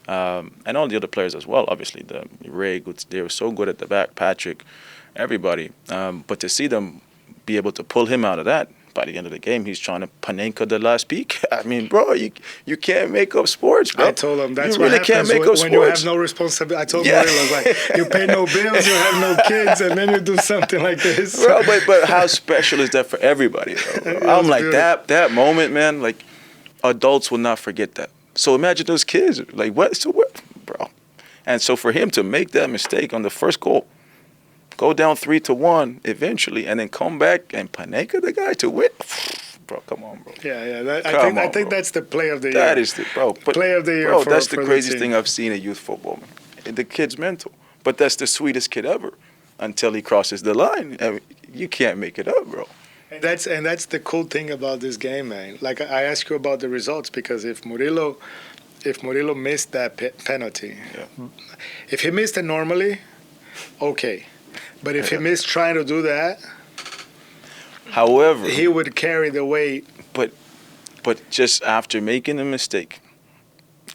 and all the other players as well, obviously. Ray, they were so good at the back, Patrick, everybody. But to see them be able to pull him out of that, by the end of the game, he's trying to Panenka the last peak. Bro, you can't make up sports, bro. I told him that's you what really happens can't make up when sports. you have no responsibility. I told Murillo, like, you pay no bills, you have no kids, and then you do something like this. Bro, but how special is that for everybody, bro? I'm like, that moment, man, like, adults will not forget that. So imagine those kids, like, what? So what, bro? And so for him to make that mistake on the first goal, go down 3-1 eventually, and then come back and Panenka the guy to win. Bro, come on, bro. Yeah. I think that's the play of the year. That is play of the year. Bro, that's the craziest thing I've seen in youth football, man. The kid's mental, but that's the sweetest kid ever until he crosses the line. You can't make it up, bro. And that's the cool thing about this game, man. Like, I asked you about the results because if Murillo missed that penalty, if he missed it normally, okay. But if he missed trying to do that, however, he would carry the weight. But just after making the mistake,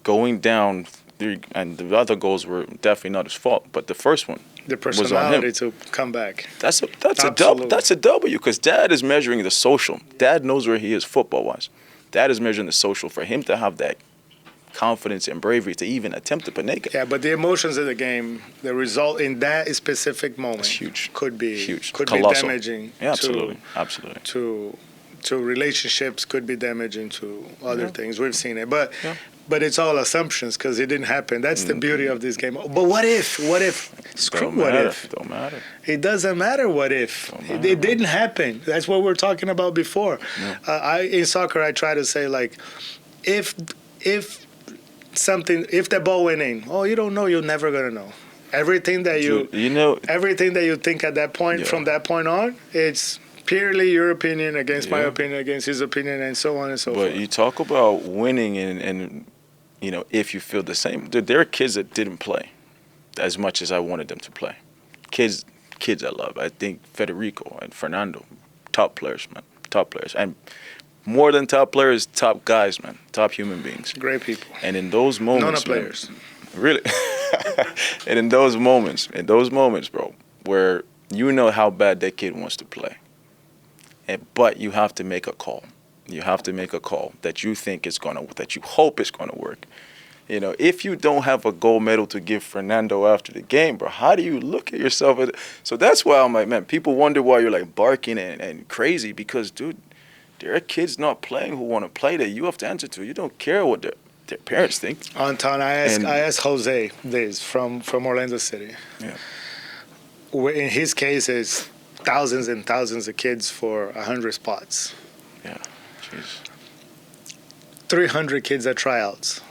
going down, and the other goals were definitely not his fault. But the first one, the personality to come back. That's a W because Dad is measuring the social. Dad knows where he is football wise. Dad is measuring the social for him to have that confidence and bravery to even attempt to Panenka. Yeah, but the emotions of the game, the result in that specific moment, it's huge. Could be huge, could colossal. Be damaging. Yeah, absolutely. To relationships, could be damaging to other things. We've seen it, but it's all assumptions because it didn't happen. That's the beauty of this game. But what if? Screw what if. Don't matter. It doesn't matter what if. It didn't happen. That's what we were talking about before. Yeah. In soccer, I try to say, like, if the ball went in, you don't know, you're never gonna know. Everything that everything that you think at that point, from that point on, it's purely your opinion against my opinion against his opinion, and so on and so forth. But you talk about winning, and if you feel the same, there are kids that didn't play as much as I wanted them to play. kids I love. I think Federico and Fernando, top players, man, top players, and more than top players, top guys, man, top human beings. Great people. And in those moments, NONA players. Man, really, and in those moments, bro, where you know how bad that kid wants to play, but you have to make a call. You have to make a call that you think is that you hope is gonna work. You know, if you don't have a gold medal to give Fernando after the game, bro, how do you look at yourself? So that's why I'm like, man, people wonder why you're like barking and crazy because, dude, there are kids not playing who want to play that you have to answer to. You don't care what their parents think. Anton, I asked Jose this from Orlando City. Yeah. In his case, it's thousands and thousands of kids for 100 spots. Yeah, jeez. 300 kids at tryouts.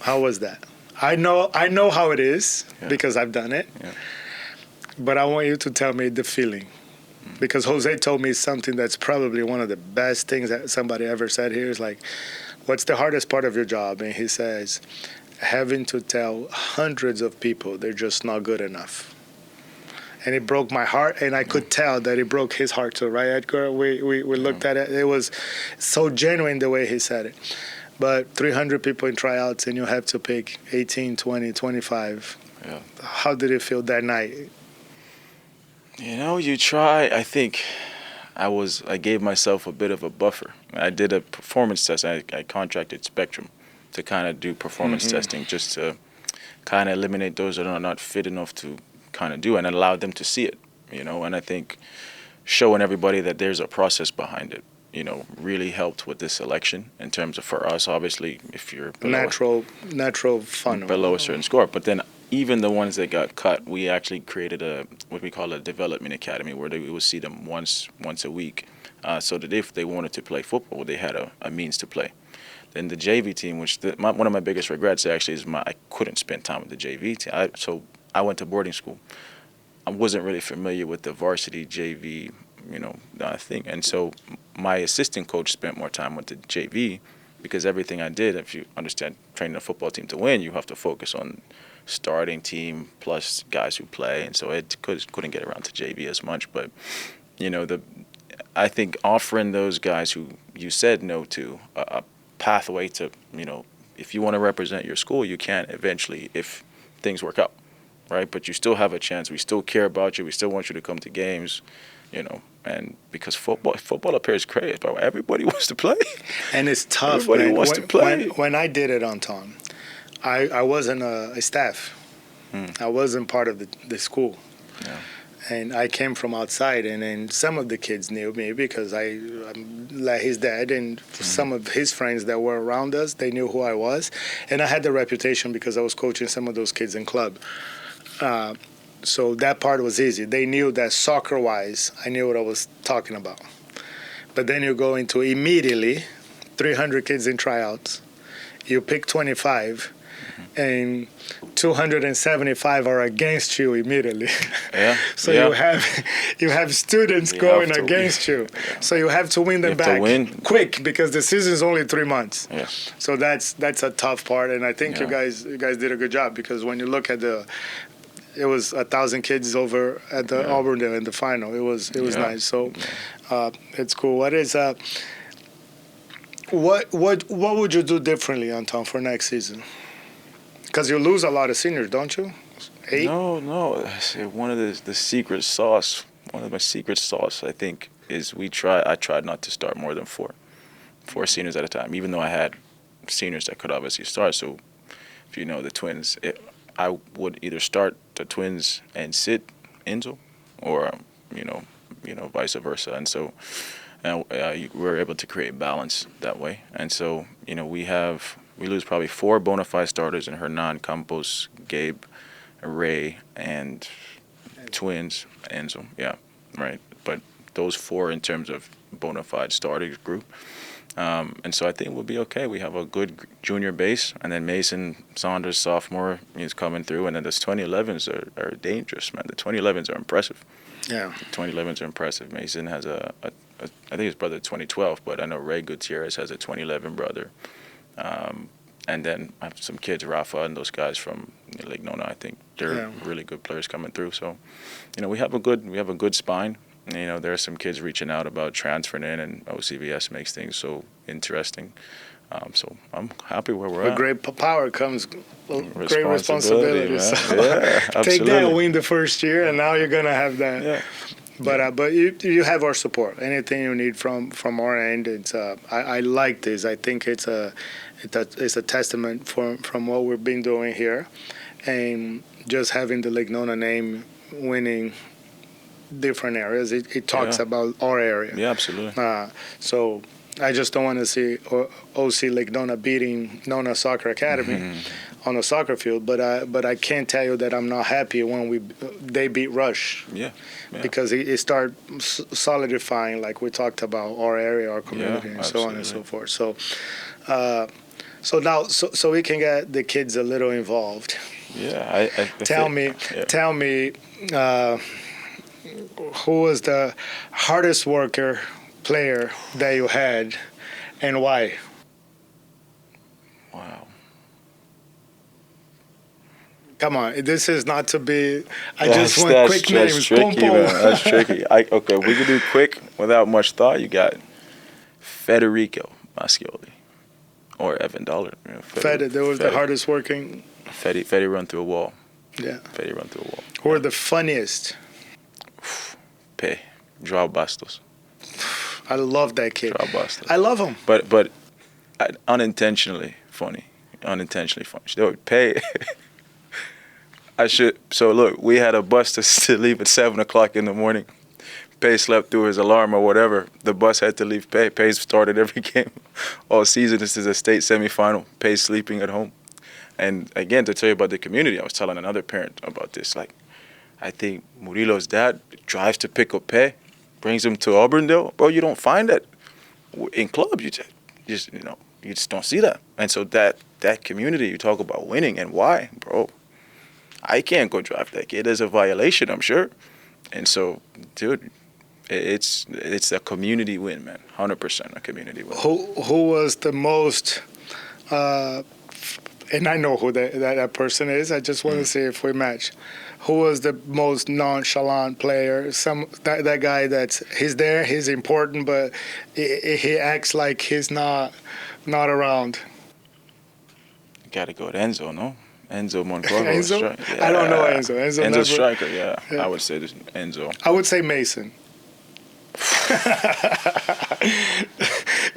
How was that? I know how it is because I've done it. Yeah. But I want you to tell me the feeling. Because Jose told me something that's probably one of the best things that somebody ever said here is like, what's the hardest part of your job? And he says, having to tell hundreds of people they're just not good enough. And it broke my heart, and I could tell that it broke his heart too, right, Edgar? We looked at it. It was so genuine the way he said it. But 300 people in tryouts, and you have to pick 18, 20, 25. Yeah. How did it feel that night? You know, you try. I think I gave myself a bit of a buffer. I did a performance test. I contracted Spectrum to kind of do performance testing just to kind of eliminate those that are not fit enough to kind of do and allow them to see it, you know. And I think showing everybody that there's a process behind it, you know, really helped with this selection in terms of, for us, obviously, if you're below, natural funnel below a certain score. But then even the ones that got cut, we actually created what we call a development academy where we would see them once a week, so that if they wanted to play football, they had a means to play. Then the JV team, which one of my biggest regrets actually is I couldn't spend time with the JV team. So I went to boarding school. I wasn't really familiar with the varsity JV, you know, thing. And so my assistant coach spent more time with the JV because everything I did, if you understand training a football team to win, you have to focus on starting team plus guys who play. And so it couldn't get around to JV as much. But, you know, I think offering those guys who you said no to a pathway to, you know, if you want to represent your school, you can eventually if things work out, right? But you still have a chance. We still care about you. We still want you to come to games, you know, and because football up here is crazy, bro. Everybody wants to play. And it's tough, Everybody man. wants to play. When I did it, Anton, I wasn't a staff. I wasn't part of the school. Yeah. And I came from outside, and then some of the kids knew me because I'm like his dad, and some of his friends that were around us, they knew who I was. And I had the reputation because I was coaching some of those kids in club. So that part was easy. They knew that soccer-wise, I knew what I was talking about. But then you go into immediately 300 kids in tryouts. You pick 25, and 275 are against you immediately. Yeah. So yeah. you have students going against you. Yeah. So you have to win them back quick because the season is only 3 months. Yeah. So that's a tough part, and I think you guys did a good job because when you look at it was 1,000 kids over at the Auburndale in the final. It was nice. So it's cool. What would you do differently, Anton, for next season? Because you lose a lot of seniors, don't you? 8? No. One of the secret sauce. One of my secret sauce, I think, is I tried not to start more than four seniors at a time, even though I had seniors that could obviously start. So if you know the twins, I would either start the twins and sit Enzo, or you know vice versa. And so we're able to create balance that way. And so you know we lose probably 4 bona fide starters in Hernan, Campos, Gabe, Ray, and twins, Enzo. Yeah, right. But those 4 in terms of bona fide starting group. And so I think we'll be okay. We have a good junior base, and then Mason Saunders, sophomore, is coming through, and then the 2011s are dangerous, man. The 2011s are impressive. Yeah. The 2011s are impressive. Mason has I think his brother 2012, but I know Ray Gutierrez has a 2011 brother. And then I have some kids, Rafa and those guys from Lake Nona. I think they're really good players coming through. So, we have a good spine. There are some kids reaching out about transferring in, and OCVS makes things so interesting. So I'm happy where we're at. With great power comes great responsibility. So yeah, absolutely. Take that, win the first year, and now you're gonna have that. Yeah. But you have our support. Anything you need from our end, it's I like this. I think it's a testament from what we've been doing here, and just having the Lake Nona name winning different areas. It talks about our area. Yeah, absolutely. So I just don't want to see OC Lake Nona beating Nona Soccer Academy on a soccer field. But I can't tell you that I'm not happy when they beat Rush. Yeah. Because it started solidifying, like we talked about, our area, our community, and so on and so forth. So, now we can get the kids a little involved. Yeah. Tell me, who was the hardest worker player that you had, and why? Wow. Come on, this is not to be. I just want quick names. That's tricky, man. That's tricky. Okay, we can do quick without much thought. You got Federico Mascioli or Evan Dollar. Fede, they were the hardest working. Fede run through a wall. Yeah. Fede run through a wall. Who are the funniest? João Bastos. I love that kid. João Bastos. I love him. But unintentionally funny. Unintentionally funny. They would pay. So look, we had a bus to leave at 7 o'clock in the morning. Pay slept through his alarm or whatever. The bus had to leave Pay. Pay started every game all season. This is a state semifinal. Pay sleeping at home. And again, to tell you about the community, I was telling another parent about this. Like, I think Murilo's dad drives to pick up Pay, brings him to Auburndale. Bro, you don't find that in clubs. You just don't see that. And so that community, you talk about winning and why, bro. I can't go drive that kid. There's a violation, I'm sure. And so, dude, it's a community win, man. 100% a community win. Who was the most, and I know who that person is. I just want to see if we match. Who was the most nonchalant player? That guy he's there, he's important, but he acts like he's not around. You got to go with Enzo, no? Enzo Monclova. Enzo? Yeah. I don't know Enzo. Enzo's striker, yeah. I would say this Enzo. I would say Mason.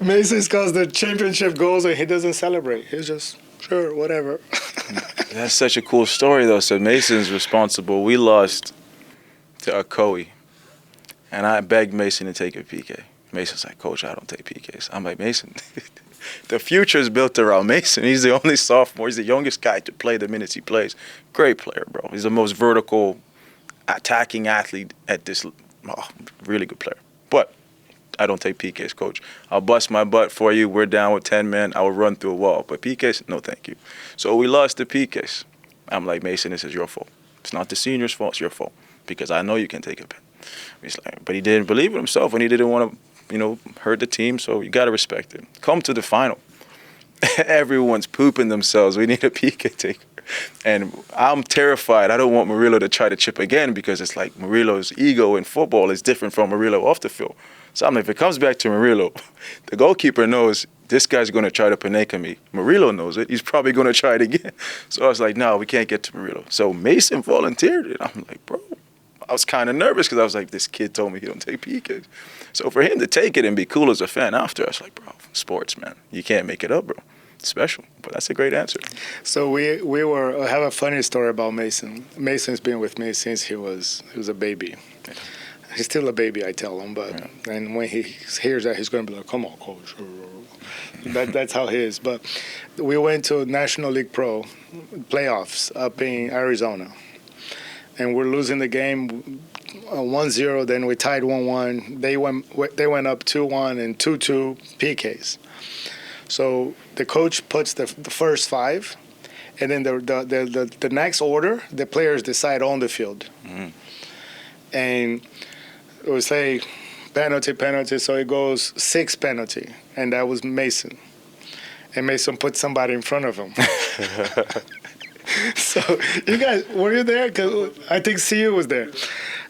Mason scores the championship goals and he doesn't celebrate. He's just, sure, whatever. That's such a cool story, though. So Mason's responsible. We lost to Ocoee, and I begged Mason to take a PK. Mason's like, Coach, I don't take PKs. I'm like, Mason, the future is built around Mason. He's the only sophomore. He's the youngest guy to play the minutes he plays. Great player, bro. He's the most vertical attacking athlete at this. Really good player. But I don't take PKs, Coach. I'll bust my butt for you. We're down with 10 men. I will run through a wall. But PKs, no thank you. So we lost the PKs. I'm like, Mason, this is your fault. It's not the seniors' fault. It's your fault. Because I know you can take a pen. He's like, but he didn't believe in himself and he didn't want to, hurt the team. So you got to respect it. Come to the final. Everyone's pooping themselves. We need a PK taker. And I'm terrified. I don't want Murillo to try to chip again because it's like Murillo's ego in football is different from Murillo off the field. So I'm like, if it comes back to Murillo, the goalkeeper knows this guy's going to try to Panenka me. Murillo knows it. He's probably going to try it again. So I was like, no, we can't get to Murillo. So Mason volunteered it. I'm like, bro. I was kind of nervous because I was like, this kid told me he don't take PKs. So for him to take it and be cool as a fan after, I was like, bro, sports, man. You can't make it up, bro. It's special. But that's a great answer. So I have a funny story about Mason. Mason's been with me since he was a baby. Yeah. He's still a baby, I tell him. But and when he hears that, he's going to be like, come on, Coach. That's how he is. But we went to National League Pro playoffs up in Arizona. And we're losing the game 1-0. Then we tied 1-1. They went up 2-1 and 2-2 PKs. So the coach puts the first five, and then the next order, the players decide on the field. Mm-hmm. And it would say penalty, so it goes 6 penalty, and that was Mason. and Mason put somebody in front of him. So, you guys, were you there? 'Cause I think CU was there.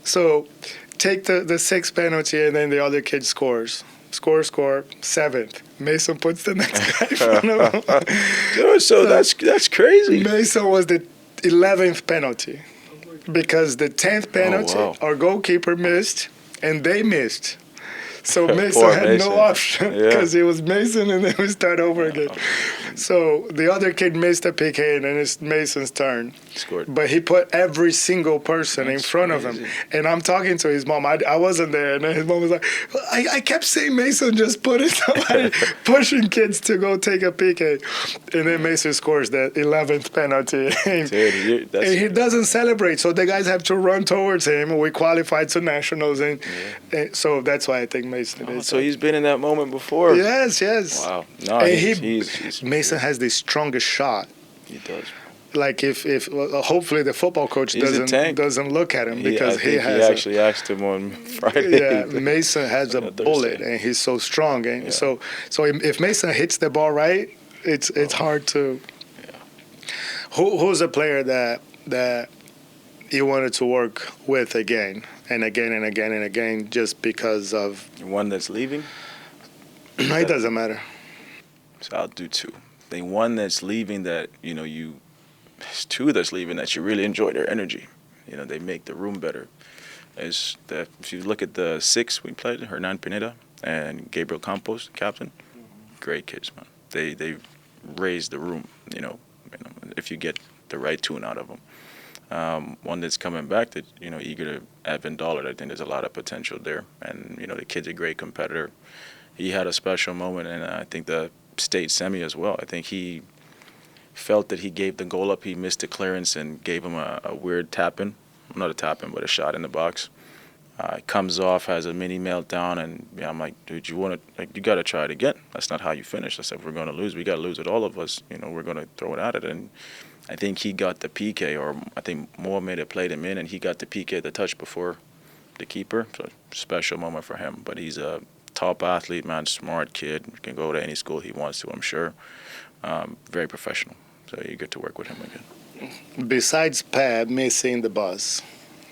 So, take the sixth penalty, and then the other kid scores. Score, seventh. Mason puts the next guy in front of him. Dude, so that's crazy. Mason was the 11th penalty because the 10th penalty, our goalkeeper missed, and they missed. So Mason had no option because it was Mason, and then we start over again. So the other kid missed a PK, and then it's Mason's turn. Scored. But he put every single person in front of him. And I'm talking to his mom. I wasn't there. And then his mom was like, I kept saying Mason just put it somebody pushing kids to go take a PK. And then Mason scores that 11th penalty. And he doesn't celebrate. So the guys have to run towards him. We qualified to nationals. And so that's why I think Mason is. So he's been in that moment before. Yes. Wow. No, And he's Mason has the strongest shot. He does. Like if hopefully the football coach doesn't look at him because he has. He actually asked him on Friday. Yeah, Mason has a bullet and he's so strong, and so if Mason hits the ball right, it's hard to. Yeah. Who's a player that you wanted to work with again and again and again and again just because of one that's leaving? No, it doesn't matter. So I'll do two. The one that's leaving that there's two that's leaving that you really enjoy their energy. They make the room better. Is that if you look at the six we played, Hernan Pineda and Gabriel Campos, captain, great kids, man. They raise the room. If you get the right tune out of them. One that's coming back that eager to Evan Dollard. I think there's a lot of potential there, and the kid's a great competitor. He had a special moment, and I think the state semi as well. I think he felt that he gave the goal up. He missed the clearance and gave him a weird tap-in. Not a tap-in, but a shot in the box. Comes off, has a mini meltdown, and I'm like, dude, you got to try it again. That's not how you finish. I said, if we're going to lose, we got to lose it, all of us. We're going to throw it at it. And I think he got the PK, or I think Mohamed had played him in, and he got the PK, the touch before the keeper. So special moment for him. But he's a top athlete, man, smart kid. Can go to any school he wants to, I'm sure. Very professional. So you get to work with him again. Besides Pab missing the bus,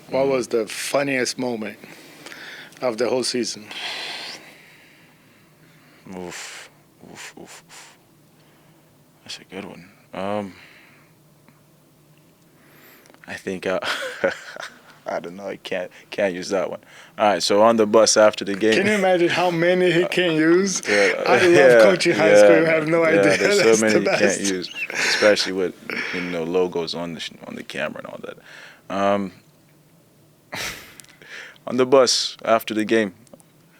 what was the funniest moment of the whole season? Oof. That's a good one. I think I don't know. I can't use that one. All right. So on the bus after the game. Can you imagine how many he can use? I love coaching high school. You have no idea. There's That's so many the you best. can't use, especially with logos on the camera and all that. On the bus after the game,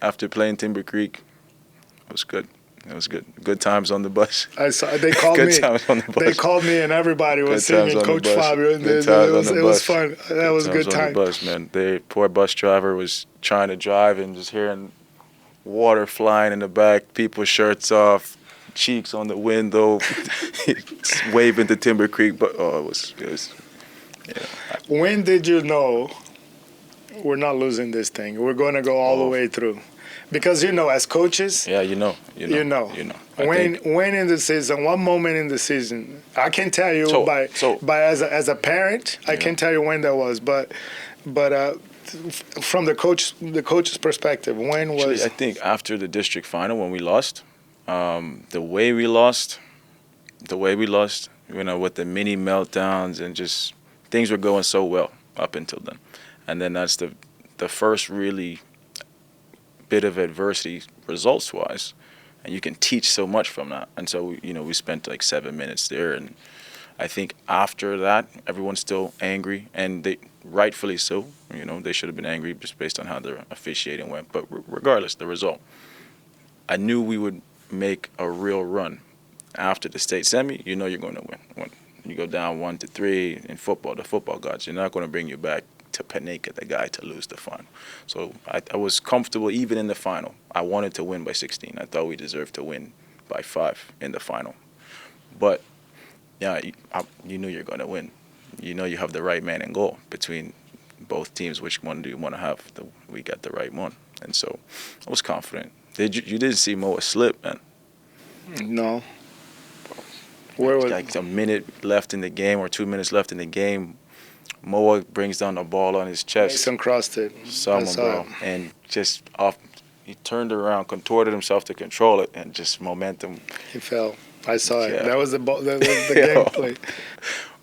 after playing Timber Creek, it was good. It was good. Good times on the bus. I saw. They called good me. times on the bus. They called me, and everybody was Good times singing on the Coach bus. Fabio. And Good times on the it was bus. fun. That was a good times on time. the bus, man. The poor bus driver was trying to drive and just hearing water flying in the back, people's shirts off, cheeks on the window, waving to Timber Creek. But it was. Yeah. When did you know we're not losing this thing? We're going to go all the way through. Because, as coaches, you know. When in the season, one moment in the season, I can tell you as a parent, I can tell you when that was. But from the coach's perspective, when was? Actually, I think after the district final when we lost, the way we lost, with the mini meltdowns and just things were going so well up until then, and then that's the first really bit of adversity results-wise, and you can teach so much from that. And so, we spent like 7 minutes there, and I think after that, everyone's still angry, and they rightfully so. They should have been angry just based on how the officiating went. But regardless, the result, I knew we would make a real run after the state semi. You're going to win. When you go down 1-3 in football, the football gods, you're not going to bring you back to Paneka, the guy, to lose the final. So I was comfortable even in the final. I wanted to win by 16. I thought we deserved to win by 5 in the final. But, you knew you're going to win. You have the right man in goal between both teams. Which one do you want to have? We got the right one. And so I was confident. You didn't see Moa slip, man? No. Where was like a minute left in the game or 2 minutes left in the game. Moa brings down the ball on his chest. Mason crossed it? Someone, bro. And just off, he turned around, contorted himself to control it, and just momentum. He fell. I saw it. Yeah. That was the gameplay.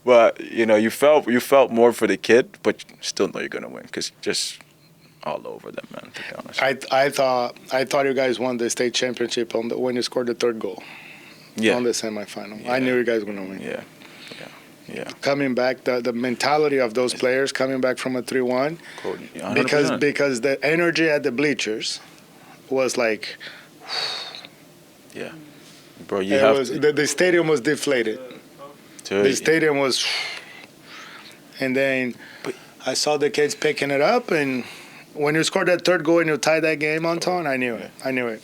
But, you felt more for the kid, but still know you're going to win because just all over them, man, to be honest. I thought you guys won the state championship when you scored the third goal on the semifinal. Yeah. I knew you guys were going to win. Yeah. Coming back, the mentality of those players coming back from a 3-1, because the energy at the bleachers was like, yeah, bro. The stadium was deflated. The stadium was, and then I saw the kids picking it up, and when you scored that third goal and you tied that game, Anton, I knew it.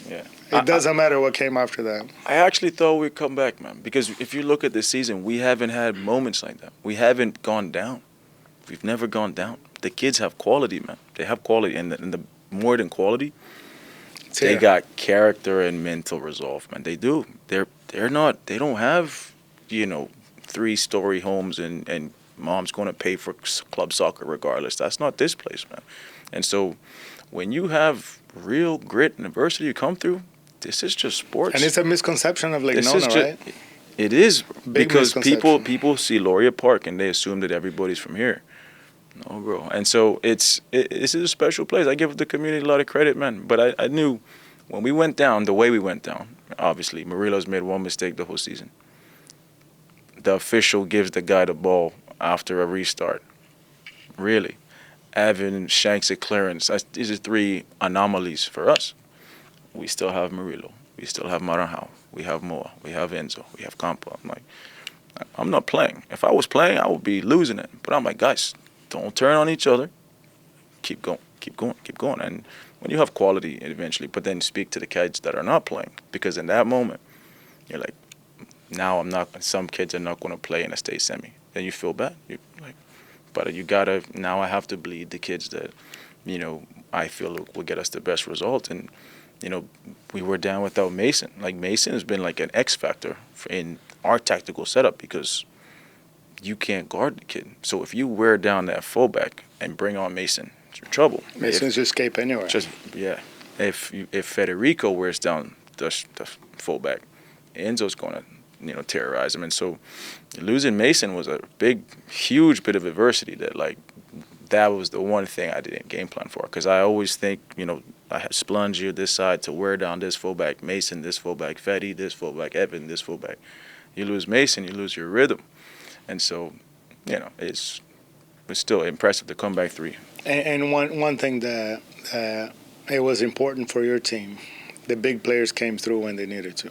Yeah. It doesn't matter what came after that. I actually thought we'd come back, man, because if you look at this season, we haven't had moments like that. We haven't gone down. We've never gone down. The kids have quality, man. They have quality, and the more than quality, they got character and mental resolve, man. They do. They're not. They don't have, 3-story homes and mom's going to pay for club soccer regardless. That's not this place, man. And so, when you have real grit and adversity you come through, this is just sports. And it's a misconception of NONA, right? It is. Big because people see Laurier Park and they assume that everybody's from here. No, bro. And so this is a special place. I give the community a lot of credit, man. But I knew when we went down, the way we went down, obviously, Murillo's made one mistake the whole season. The official gives the guy the ball after a restart. Really. Evan shanks a clearance. These are 3 anomalies for us. We still have Murillo. We still have Maranhão. We have Moa. We have Enzo. We have Campo. I'm like, I'm not playing. If I was playing, I would be losing it. But I'm like, guys, don't turn on each other. Keep going. And when you have quality, eventually, but then speak to the kids that are not playing. Because in that moment, you're like, now some kids are not going to play in a state semi. Then you feel bad. You're like, but now I have to bleed the kids that, I feel will get us the best result. And, we were down without Mason. Like, Mason has been like an X factor in our tactical setup because you can't guard the kid. So if you wear down that fullback and bring on Mason, it's your trouble. Mason's just escape anywhere. If Federico wears down the fullback, Enzo's going to, terrorize him. And so losing Mason was a huge bit of adversity that was the one thing I didn't game plan for. Because I always think, I have Splunge here this side to wear down this fullback, Mason, this fullback, Fetty, this fullback, Evan, this fullback. You lose Mason, you lose your rhythm. And so, it's still impressive to come back 3. And one thing that it was important for your team, the big players came through when they needed to.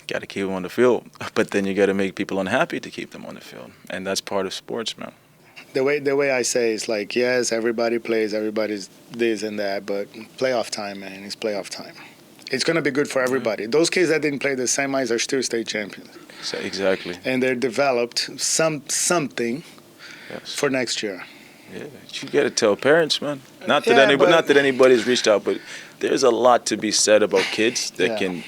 Got to keep them on the field, but then you got to make people unhappy to keep them on the field, and that's part of sports, man. The way I say is like, yes, everybody plays, everybody's this and that, but playoff time, man, it's playoff time. It's going to be good for everybody. Those kids that didn't play the semis are still state champions. Exactly. And they're developed something for next year. Yeah, you got to tell parents, man. Not that anybody's reached out, but there's a lot to be said about kids that can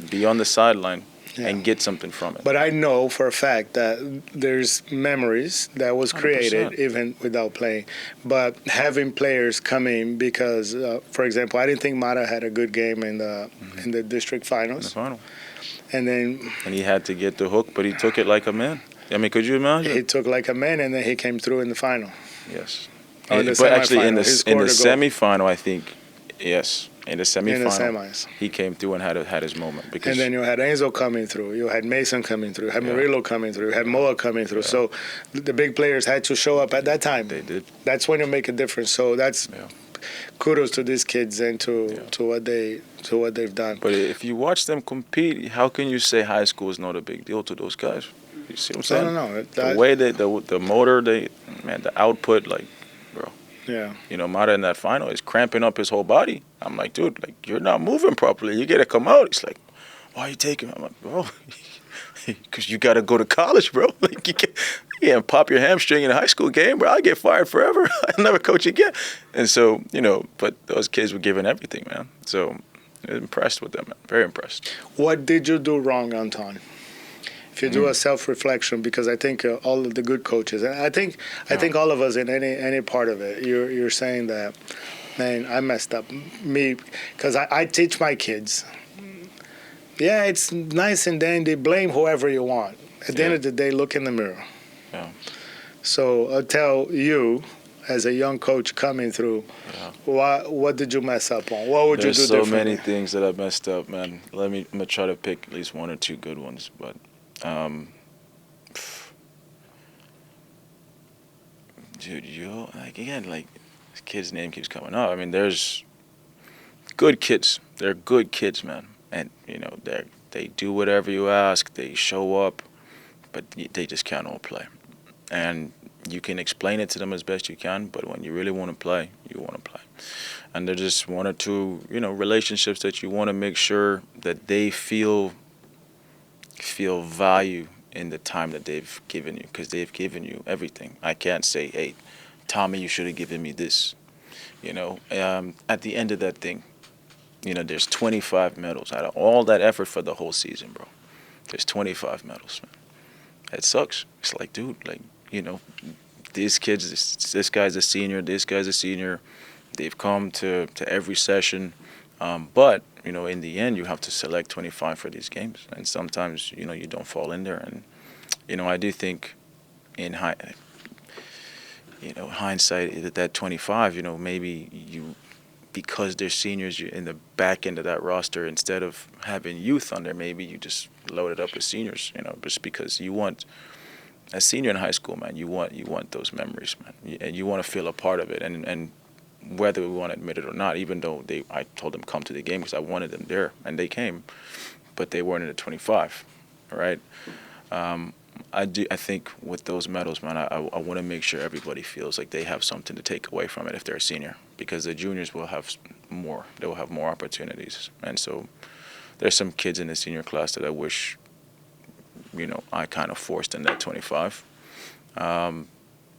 be on the sideline and get something from it. But I know for a fact that there's memories that was created 100%. Even without playing. But having players come in because, for example, I didn't think Mara had a good game in the district finals. In the final. And he had to get the hook, but he took it like a man. I mean, could you imagine? He took like a man, and then he came through in the final. Yes. But actually, in the semifinal, I think, yes. In the semifinal, in the semis, he came through and had his moment. And then you had Enzo coming through, you had Mason coming through, you had Murillo coming through, you had Moa coming through. So the big players had to show up at that time. They did. That's when you make a difference. So that's kudos to these kids and to what they've done. But if you watch them compete, how can you say high school is not a big deal to those guys? You see what I'm saying? No. The way the motor, the output, like, bro. Yeah. Mara in that final is cramping up his whole body. I'm like, dude, like, you're not moving properly. You got to come out. He's like, why are you taking me? I'm like, bro, because you got to go to college, bro. Like, you can't pop your hamstring in a high school game, bro. I get fired forever. I'll never coach again. And so, but those kids were giving everything, man. So, impressed with them, man. Very impressed. What did you do wrong, Anton? if you do a self-reflection, because I think all of the good coaches, and I think all of us in any part of it, you're saying that, man, I messed up. Me, because I teach my kids. Yeah, it's nice and dandy. Blame whoever you want. At the end of the day, look in the mirror. Yeah. So I'll tell you, as a young coach coming through, what did you mess up on? What would you do differently? There's so many things that I messed up, man. I'm gonna try to pick at least one or two good ones, but dude, this kid's name keeps coming up. I mean, there's good kids. They're good kids, man, and they do whatever you ask. They show up, but they just can't all play, and you can explain it to them as best you can, but when you really want to play, you want to play. And there's just one or two, relationships that you want to make sure that they feel value in the time that they've given you, because they've given you everything. I can't say, hey, Tommy, you should have given me this. At the end of that thing, there's 25 medals. Out of all that effort for the whole season, bro, there's 25 medals, man. It sucks. It's like, dude, these kids, this guy's a senior, this guy's a senior. They've come to every session. But, in the end, you have to select 25 for these games. And sometimes, you don't fall in there. And, I do think in hindsight, that 25, maybe because they're seniors, you're in the back end of that roster, instead of having youth on there, maybe you just load it up with seniors, just because you want, as senior in high school, man, you want those memories, man, and you want to feel a part of it, and whether we want to admit it or not, even though I told them come to the game because I wanted them there, and they came, but they weren't in the 25, right? I think with those medals, man, I want to make sure everybody feels like they have something to take away from it if they're a senior, because the juniors will have more. They will have more opportunities, and so there's some kids in the senior class that I wish, I kind of forced in that 25.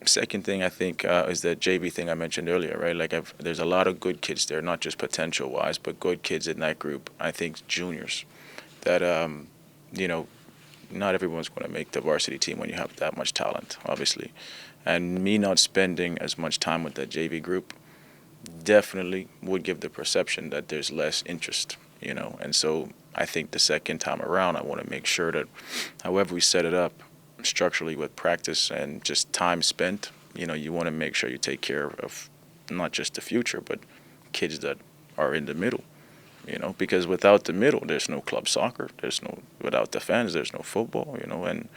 Second thing I think is that JV thing I mentioned earlier, right? There's a lot of good kids there, not just potential-wise, but good kids in that group. I think juniors that, not everyone's going to make the varsity team when you have that much talent, obviously. And me not spending as much time with that JV group definitely would give the perception that there's less interest, And so I think the second time around, I want to make sure that however we set it up structurally with practice and just time spent, you want to make sure you take care of not just the future, but kids that are in the middle. Because without the middle, there's no club soccer. Without the fans, there's no football. And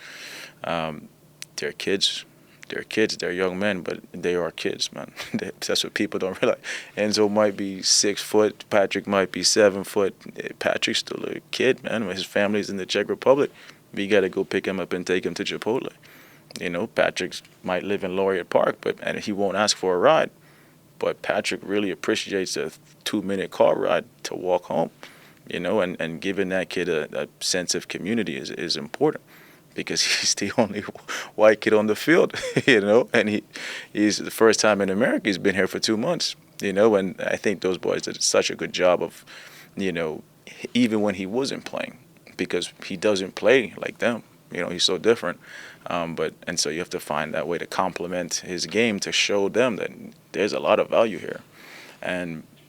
they're kids. They're young men, but they are kids, man. That's what people don't realize. Enzo might be 6 foot. Patrick might be 7 foot. Patrick's still a kid, man. When his family's in the Czech Republic, we got to go pick him up and take him to Chipotle. Patrick might live in Laureate Park, and he won't ask for a ride. But Patrick really appreciates a 2-minute car ride to walk home, and giving that kid a sense of community is important, because he's the only white kid on the field, and he's the first time in America. He's been here for 2 months, and I think those boys did such a good job of, even when he wasn't playing, because he doesn't play like them. He's so different. And so you have to find that way to complement his game to show them that there's a lot of value here.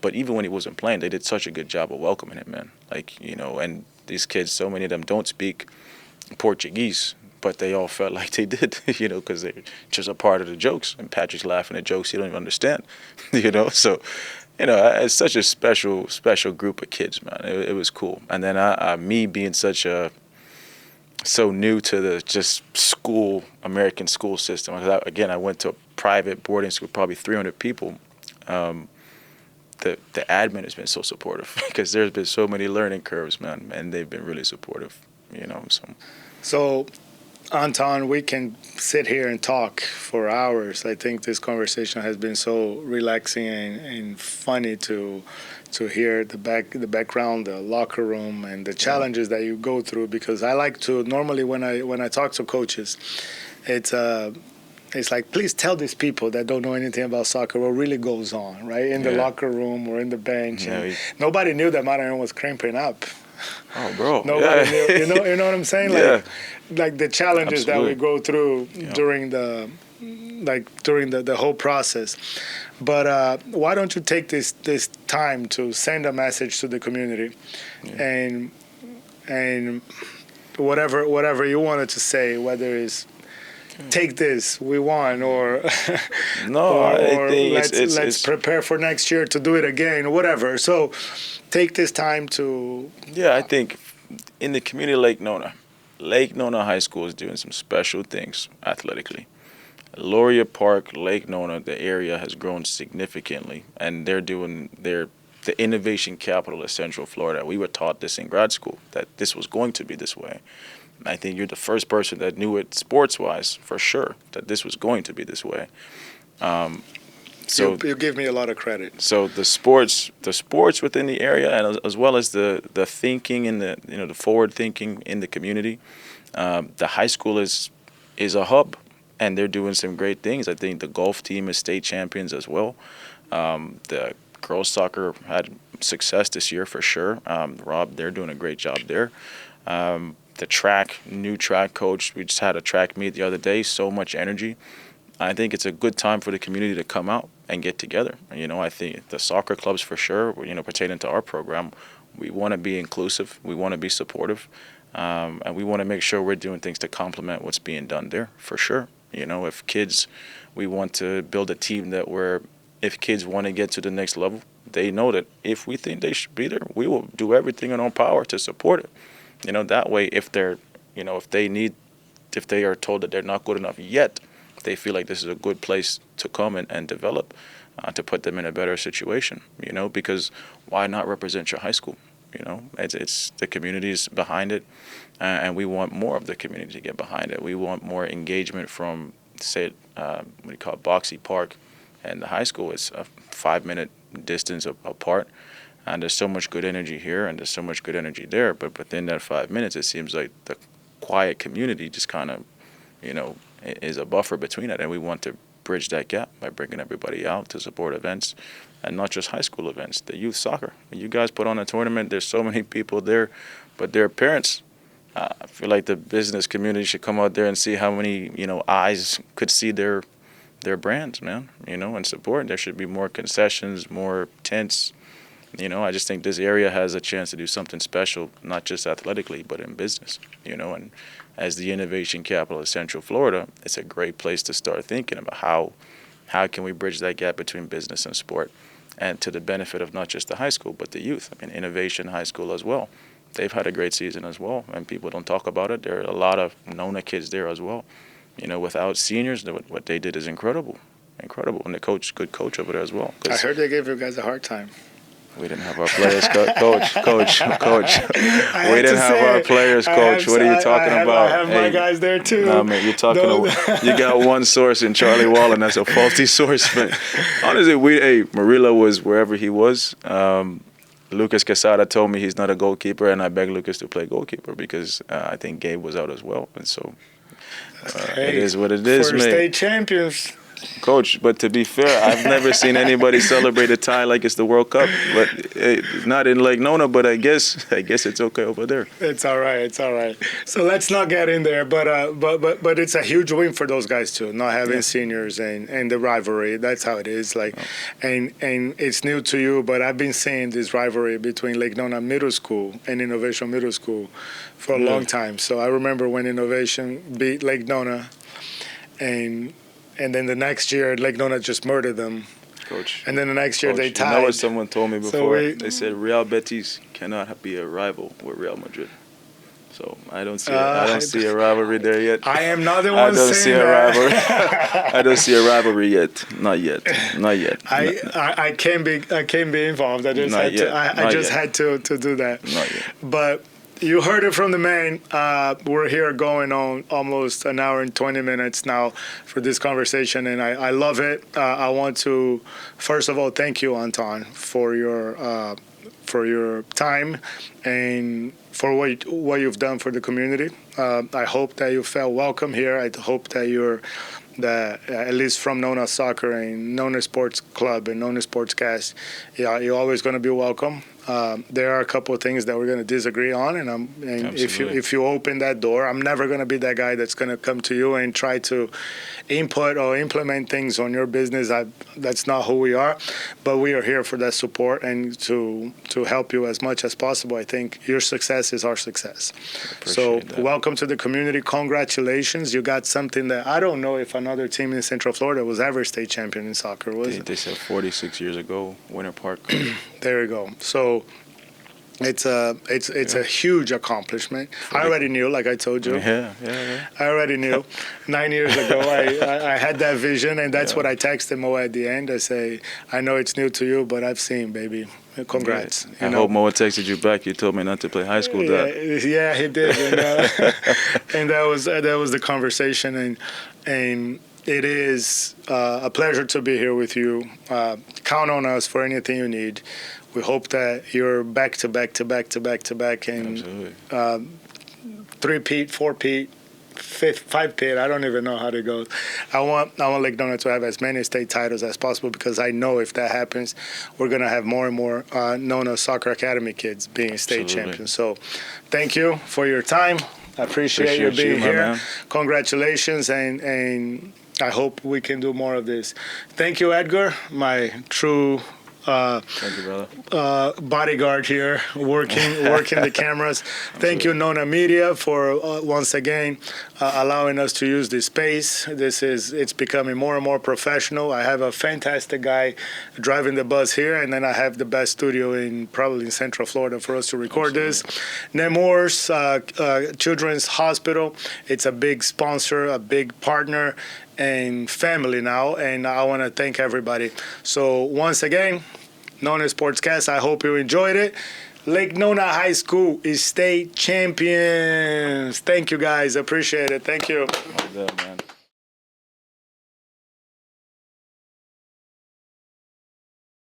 But even when he wasn't playing, they did such a good job of welcoming him in. And these kids, so many of them don't speak Portuguese, but they all felt like they did, because they're just a part of the jokes. And Patrick's laughing at jokes he don't even understand, So, it's such a special group of kids, man. It was cool. And then me being so new to the just American school system. I went to a private boarding school, probably 300 people. The admin has been so supportive, because there's been so many learning curves, man, and they've been really supportive, So, Anton, we can sit here and talk for hours. I think this conversation has been so relaxing and funny to hear the background, the locker room, and the challenges that you go through. Because I like to normally when I talk to coaches, it's like, please tell these people that don't know anything about soccer what really goes on, right, in the locker room or in the bench. And nobody knew that Maranhão was cramping up. Oh, bro. Nobody Yeah. knew. You know what I'm saying? Yeah. Like the challenges that we Absolutely. go through Yeah. during the whole process. But why don't you take this time to send a message to the community, Yeah. and whatever you wanted to say, whether it's take this, we won, or No, or, I or think let's prepare for next year to do it again, whatever. So take this time to yeah, I think in the community of Lake Nona High School is doing some special things athletically. Laurier Park, Lake Nona, the area has grown significantly, and they're the innovation capital of Central Florida. We were taught this in grad school, that this was going to be this way. I think you're the first person that knew it sports-wise, for sure, that this was going to be this way. So you give me a lot of credit. so the sports within the area, and as well as the thinking and the forward thinking in the community, the high school is a hub, and they're doing some great things. I think the golf team is state champions as well. The girls soccer had success this year for sure. Rob, they're doing a great job there. The new track coach, we just had a track meet the other day. So much energy. I think it's a good time for the community to come out and get together. I think the soccer clubs for sure, pertaining to our program, we want to be inclusive. We want to be supportive. And we want to make sure we're doing things to complement what's being done there for sure. If kids, we want to build a team if kids want to get to the next level, they know that if we think they should be there, we will do everything in our power to support it. That way, if they are told that they're not good enough yet, they feel like this is a good place to come and develop, to put them in a better situation. Because why not represent your high school? It's the community's behind it, and we want more of the community to get behind it. We want more engagement from, say, what do you call it, Boxy Park and the high school. It's a 5-minute distance apart, and there's so much good energy here, and there's so much good energy there. But within that 5 minutes, it seems like the quiet community just kind of, is a buffer between it, and we want to bridge that gap by bringing everybody out to support events, and not just high school events, the youth soccer. When you guys put on a tournament, there's so many people there, but their parents. I feel like the business community should come out there and see how many eyes could see their brands, man. And support. There should be more concessions, more tents. I just think this area has a chance to do something special, not just athletically, but in business. And as the innovation capital of Central Florida, it's a great place to start thinking about how can we bridge that gap between business and sport, and to the benefit of not just the high school, but the youth. Innovation High School as well. They've had a great season as well, and people don't talk about it. There are a lot of NONA kids there as well. Without seniors, what they did is incredible. And the good coach over there as well. I heard they gave you guys a hard time. We didn't have our players, coach. We didn't have our players, coach. What are you talking about? I have my guys there too. Nah, man, you got one source in Charlie Wall, and that's a faulty source. But honestly, Marilla was wherever he was. Lucas Quesada told me he's not a goalkeeper, and I begged Lucas to play goalkeeper because I think Gabe was out as well. And so it is what it is, for man. State champions. Coach, but to be fair, I've never seen anybody celebrate a tie like it's the World Cup. But not in Lake Nona, but I guess it's okay over there. It's all right. So let's not get in there. But it's a huge win for those guys too, not having seniors and the rivalry. That's how it is. And it's new to you, but I've been seeing this rivalry between Lake Nona Middle School and Innovation Middle School for a long time. So I remember when Innovation beat Lake Nona, and then the next year, Lake Nona just murdered them. Coach. And then the next year, they tied. You know what someone told me before? They said Real Betis cannot be a rival with Real Madrid. So I don't see a rivalry there yet. I am not the one saying that. I don't see a rivalry yet. Not yet. I can't be involved. I just had to do that. Not yet. But you heard it from the man. We're here going on almost an hour and 20 minutes now for this conversation, and I love it. I want to, first of all, thank you, Anton, for your time and for what you've done for the community. I hope that you felt welcome here. I hope that at least from NONA Soccer and NONA Sports Club and NONA Sports Cast, you're always going to be welcome. There are a couple of things that we're going to disagree on, and if you open that door, I'm never going to be that guy that's going to come to you and try to input or implement things on your business. That's not who we are, but we are here for that support and to help you as much as possible. I think your success is our success. So welcome to the community. Congratulations. You got something that I don't know if another team in Central Florida was ever state champion in soccer, was it? They said 46 years ago, Winter Park. There you go. So it's a huge accomplishment. I already knew, like I told you. Yeah. I already knew. 9 years ago, I had that vision, and that's what I texted Mo at the end. I say, I know it's new to you, but I've seen, baby. Congrats. I hope Mo texted you back. You told me not to play high school, Dad. Yeah, he did. And that was the conversation, and it is a pleasure to be here with you. Count on us for anything you need. We hope that you're back to back, and three-peat, four-peat, five-peat. I don't even know how to go. I want Lake Nona to have as many state titles as possible, because I know if that happens, we're going to have more and more Nona Soccer Academy kids being state champions. So thank you for your time. I appreciate you being here. Man. Congratulations, and I hope we can do more of this. Thank you, Edgar, my true thank you, brother. Bodyguard here, working the cameras. Thank you, Nona Media, for once again allowing us to use this space. It's becoming more and more professional. I have a fantastic guy driving the bus here, and then I have the best studio probably in Central Florida for us to record this. Nemours Children's Hospital. It's a big sponsor, a big partner, and family now, and I want to thank everybody. So once again, NONA Sports Cast, I hope you enjoyed it. Lake Nona High School is state champions. Thank you, guys. Appreciate it. Thank you. Well done, man.